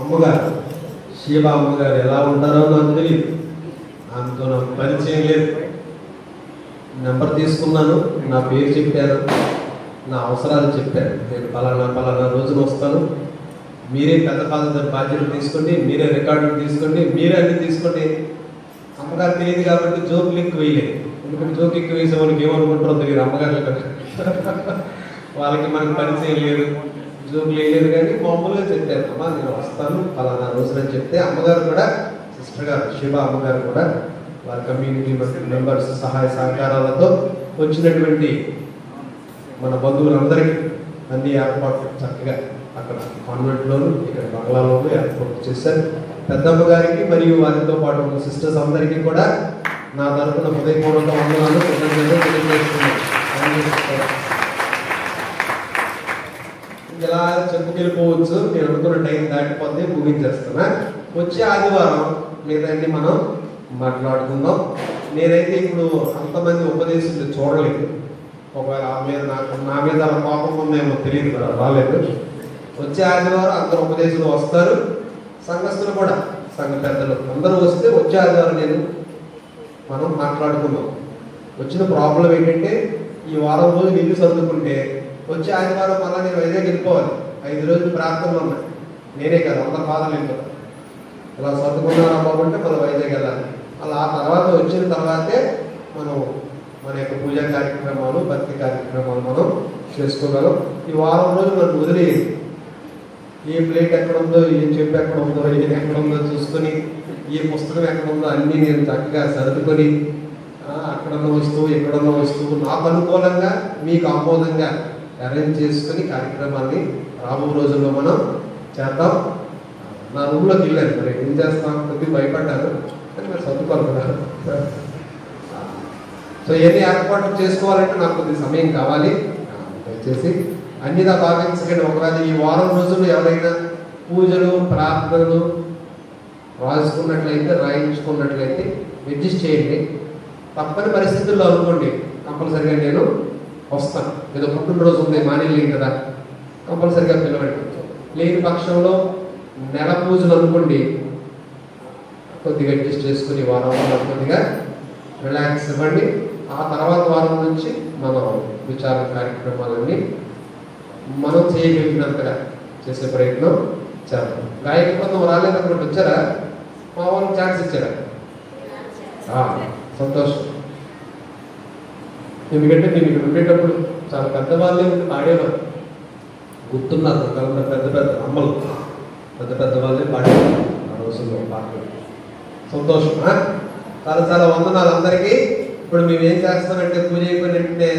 అమ్మగారు శివ అమ్మగారు ఎలా ఉంటారో నాకు తెలియదు, ఆమెతో నాకు పరిచయం లేదు. నెంబర్ తీసుకున్నాను, నా పేరు చెప్పాను, నా అవసరాలు చెప్పాను. నేను పలానా రోజున వస్తాను, మీరే పెద్ద ఫాదర్ బాధ్యత తీసుకోండి, మీరే రికార్డులు తీసుకోండి, మీరే అన్ని తీసుకోండి. అమ్మగారు తెలియదు కాబట్టి జోకులు ఎక్కువ వేయలేదు, ఎందుకంటే జోక్ ఎక్కువ వేసే వాళ్ళకి ఏమనుకుంటారో తెలియదు అమ్మగారు కదా, వాళ్ళకి మనకు పరిచయం లేదు, జోకులు వేయలేదు. కానీ మామూలుగా చెప్పారు, అమ్మ నేను వస్తాను పలానా రోజులని చెప్తే అమ్మగారు కూడా, సిస్టర్ గారు శివ అమ్మగారు కూడా వారి కమ్యూనిటీ మెంబర్స్ సహాయ సహకారాలతో వచ్చినటువంటి మన బంధువులందరికీ అన్ని ఏర్పాట్లు చక్కగా అక్కడ కాన్వెంట్లోను, ఇక్కడ బంగ్లాలోనూ ఏర్పాటు చేశారు. పెద్దమ్మ గారికి మరియు వారితో పాటు ఉన్న సిస్టర్స్ అందరికీ కూడా నా తరఫున హృదయపూర్వక వందనాలు, కృతజ్ఞతలు తెలియజేస్తున్నాను. ఇలా చెప్పుకెళ్ళిపోవచ్చు, నేను అనుకున్న టైం దాటిపోతే ముగించేస్తున్నా. వచ్చే ఆదివారం మిగతాన్ని మనం మాట్లాడుకుందాం. నేనైతే ఇప్పుడు అంతమంది ఉపదేశాలు చూడలేదు, ఒకవేళ నా మీద కోపం ఉందేమో తెలియదు కదా, రాలేదు. వచ్చే ఆదివారం అందరూ ఉపదేశాలు వస్తారు, సంఘస్థులు కూడా, సంఘ పెద్దలు అందరూ వస్తే వచ్చే ఆదివారం మనం మాట్లాడుకుందాం. వచ్చిన ప్రాబ్లం ఏంటంటే ఈ వారం రోజులు ఇల్లు సర్దుకుంటే వచ్చే ఆదివారం మళ్ళీ నేను వైజాగ్ వెళ్ళిపోవాలి. 5 రోజులు ప్రార్థనలు ఉన్నాయి, నేనే కదా, అందరు ఫాదర్లు వెళ్ళిపోతారు. ఇలా సర్దుకున్నారా బాబు అంటే మళ్ళీ వైజాగ్ వెళ్ళాలి. అలా ఆ తర్వాత వచ్చిన తర్వాతే మనం మన యొక్క పూజా కార్యక్రమాలు, భక్తి కార్యక్రమాలు మనం చేసుకోగలం. ఈ వారం రోజులు మనం వదిలేది, ఏ ప్లేట్ ఎక్కడ ఉందో, ఏ చెప్పు ఎక్కడ ఉందో, ఏది ఎక్కడ ఉందో చూసుకొని, ఏ పుస్తకం ఎక్కడ ఉందో అన్నీ నేను చక్కగా సర్దుకొని, అక్కడున్న వస్తువు ఎక్కడున్న వస్తువు నాకు అనుకూలంగా మీకు ఆమోదంగా అరేంజ్ చేసుకుని కార్యక్రమాన్ని రాబో రోజుల్లో మనం చేద్దాం. నా రూమ్లోకి వెళ్ళాను, మరి ఏం చేస్తాం కొద్దిగా భయపడ్డాను, కానీ మరి సర్దుకోవాలి కదా. సో ఎన్ని ఏర్పాట్లు చేసుకోవాలంటే నాకు కొద్ది సమయం కావాలి. దయచేసి అన్నిదా భావించకండి. ఒకవేళ ఈ వారం రోజులు ఎవరైనా పూజలు ప్రార్థనలు రాయించుకున్నట్లయితే అడ్జస్ట్ చేయండి. తప్పని పరిస్థితుల్లో అనుకోండి కంపల్సరిగా నేను వస్తాను. ఏదో పుట్టినరోజు ఉంది మానేలేదు కదా, కంపల్సరిగా పిలవండి. లేని పక్షంలో నెల పూజలు అనుకోండి, కొద్దిగా అడ్జస్ట్ చేసుకుని వారంలో కొద్దిగా రిలాక్స్ ఇవ్వండి. ఆ తర్వాత వారం నుంచి మనం విచారణ కార్యక్రమాలన్నీ మనం చేయగలిగినంతగా చేసే ప్రయత్నం చేద్దాం. గాయక బృందం రాలేదన్నట్టు వచ్చారా? మా వాళ్ళకి ఛాన్స్ ఇచ్చారా? సంతోషం. ఎందుకంటే నేను ఇక్కడ ఉండేటప్పుడు చాలా పెద్దవాళ్ళే పాడేవారు, గుర్తున్నారు. పెద్ద పెద్ద అమ్మలు పెద్ద పెద్ద వాళ్ళే పాడేవారు ఆ రోజుల్లో పాటలు. సంతోషం. చాలా చాలా వందనాలు అందరికీ. ఇప్పుడు మేము ఏం చేస్తామంటే పూజ అయిపోయిన వెంటనే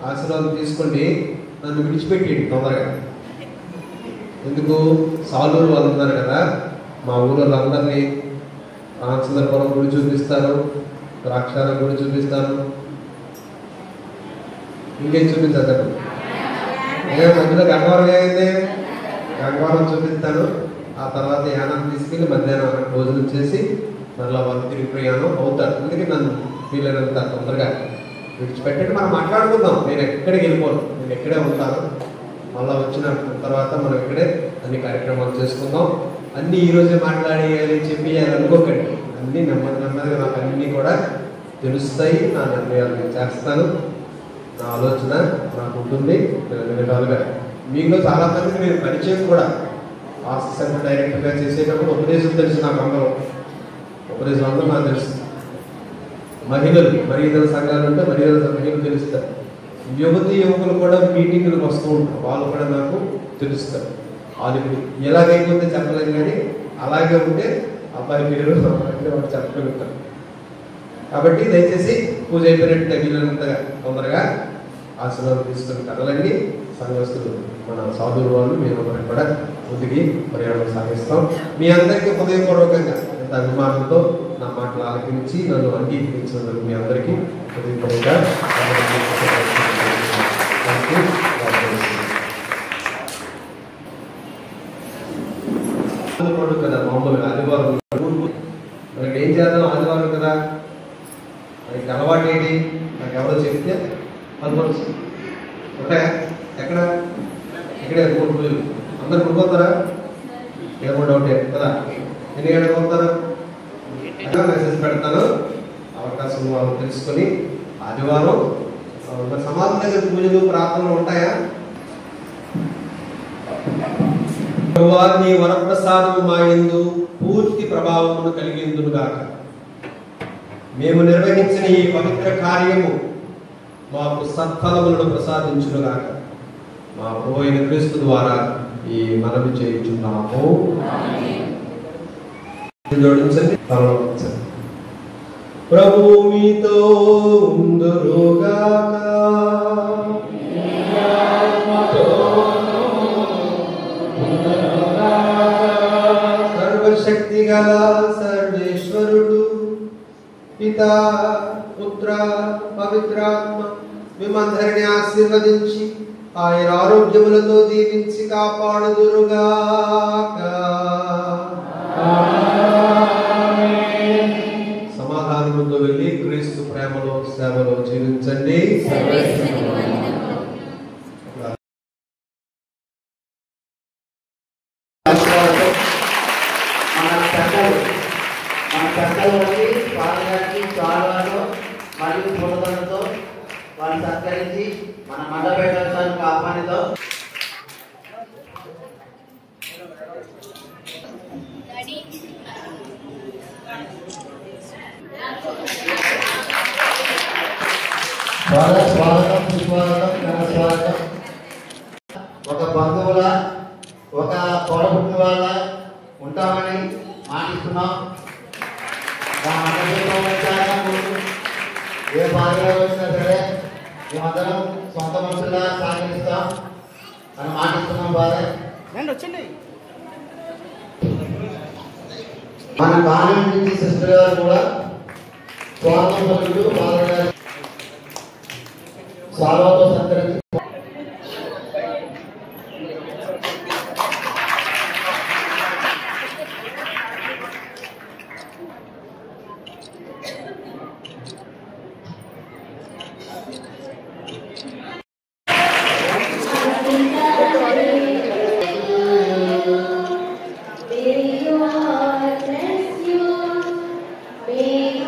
ఆశీర్వాదం తీసుకోండి, నన్ను విడిచిపెట్టేయండి తొందరగా. ఎందుకు? సాలూరు వాళ్ళు ఉన్నారు కదా, మా ఊళ్ళో అందరినీ రామచంద్రపురం గుడి చూపిస్తాను, ద్రాక్షారం గుడి చూపిస్తాను, ఇంకేం చూపించారు? మధ్యలో గంగవరం ఏమైంది? గంగవరం చూపిస్తాను. ఆ తర్వాత యానం తీసుకెళ్ళి మధ్యాహ్నం భోజనం చేసి మళ్ళీ వాళ్ళు తిరిగి ప్రయాణం అవుతారు. అందుకే నన్ను వీలైనంత తొందరగా విడిచిపెట్టండి. మనం మాట్లాడుకుందాం. నేను ఎక్కడికి వెళ్ళిపోను, నేను ఎక్కడే ఉంటాను. మళ్ళీ వచ్చిన తర్వాత మనం ఇక్కడే అన్ని కార్యక్రమాలు చేసుకుందాం. అన్నీ ఈరోజే మాట్లాడేయాలి చెప్పేయాలి అనుకోకండి. అన్నీ నెమ్మది నెమ్మదిగా నాకు అన్నీ కూడా తెలుస్తాయి. నా నిర్ణయాలు నేను చేస్తాను. నా ఆలోచన నాకు ఉంటుంది. అన్ని విధాలుగా మీలో చాలా మందికి నేను పరిచయం కూడా ఆసిస్టెంట్ డైరెక్టర్గా చేసేటప్పుడు ఉపదేశం తెలుసు నాకు. అందరూ ఉపదేశం అందరూ నాకు తెలుసు. మహిళలు మహిళల సంఘాలు ఉంటే మహిళలు తెలుస్తారు. యువతి యువకులు కూడా మీటింగ్లకు వస్తూ ఉంటారు, వాళ్ళు కూడా నాకు తెలుస్తారు. వాళ్ళు ఎలాగైపోతే చెప్పలేము, కానీ అలాగే ఉంటే అబ్బాయి పేరు వాళ్ళు చెప్పగలుగుతారు. కాబట్టి దయచేసి పూజ అయిపోయినట్టు వీలైనంతగా తొందరగా ఆశీర్వాదం తీసుకుని కథలన్నీ సంఘస్థులు మన సాధువులు వాళ్ళు మేము కూడా ముందుకి ప్రయాణం సాగిస్తాం. మీ అందరికీ హృదయపూర్వకంగా ఎంత అభిమానంతో నా మాటలు ఆలకించి నన్ను అంగీకరించినందుకు మీ అందరికీ హృదయపూర్వకంగా కదా. మామూలుగా ఆదివారం మనకి ఏం చేద్దాం? ఆదివారం కదా, మనకి అలవాటు ఏంటి? నాకు ఎవరో చెప్తే అనుకోవచ్చు ఉంటాయా? ఎక్కడ ఇక్కడే మూడు పూజలు అందరు కొనుక్కోతారా? ఏమో డౌటే కదా. ఎన్ని గంటలకు పోతారా? మెసేజ్ పెడతాను, అవకాశం వాళ్ళు తెలుసుకొని ఆదివారం సమాధి దగ్గర పూజలు ప్రార్థనలు ఉంటాయా? నీ వరప్రసాదము మా యందు పూర్తి ప్రభావమును కలిగిందునుగాక. మేము నిర్వహించిన ఈ పవిత్ర కార్యము మాకు సత్ఫలములను ప్రసాదించునుగాక. మా ప్రభువైన అయిన క్రీస్తు ద్వారా ఈ మనవి చేయుచున్నాము. జోడించండి. ప్రభువు మీతో ఉందురుగాక. సర్వశక్తి గల సర్వేశ్వరుడు పితా పుత్ర పవిత్రాత్మ మిమ్మందరిని ఆశీర్వదించి ఆయన ఆరోగ్యములతో దీవించి కాపాడుదురుగాక. సమాధానముతో వెళ్ళి క్రీస్తు ప్రేమలో సేవలో జీవించండి. మరియు పూలతో వారిని సత్కరించి మన మండపేట ఆహ్వానితో స్వాగతం సుస్వాగతం ఘనస్వాగతం. ఒక బంధువుల ఒక తోడబుట్టిన వాళ్ళ ఉంటామని మాటిస్తున్నాం. ఏ బాధలో వచ్చినా సరే మేమందరం సొంత మనుషులా సాగిస్తాం అని మాటిస్తున్నాం. బాధ మన కాలేజీ నుంచి సిస్టర్ గారు కూడా స్వాగతం పలుకుతూ బాధ స్వాగతంతో సత్కరించి వేగ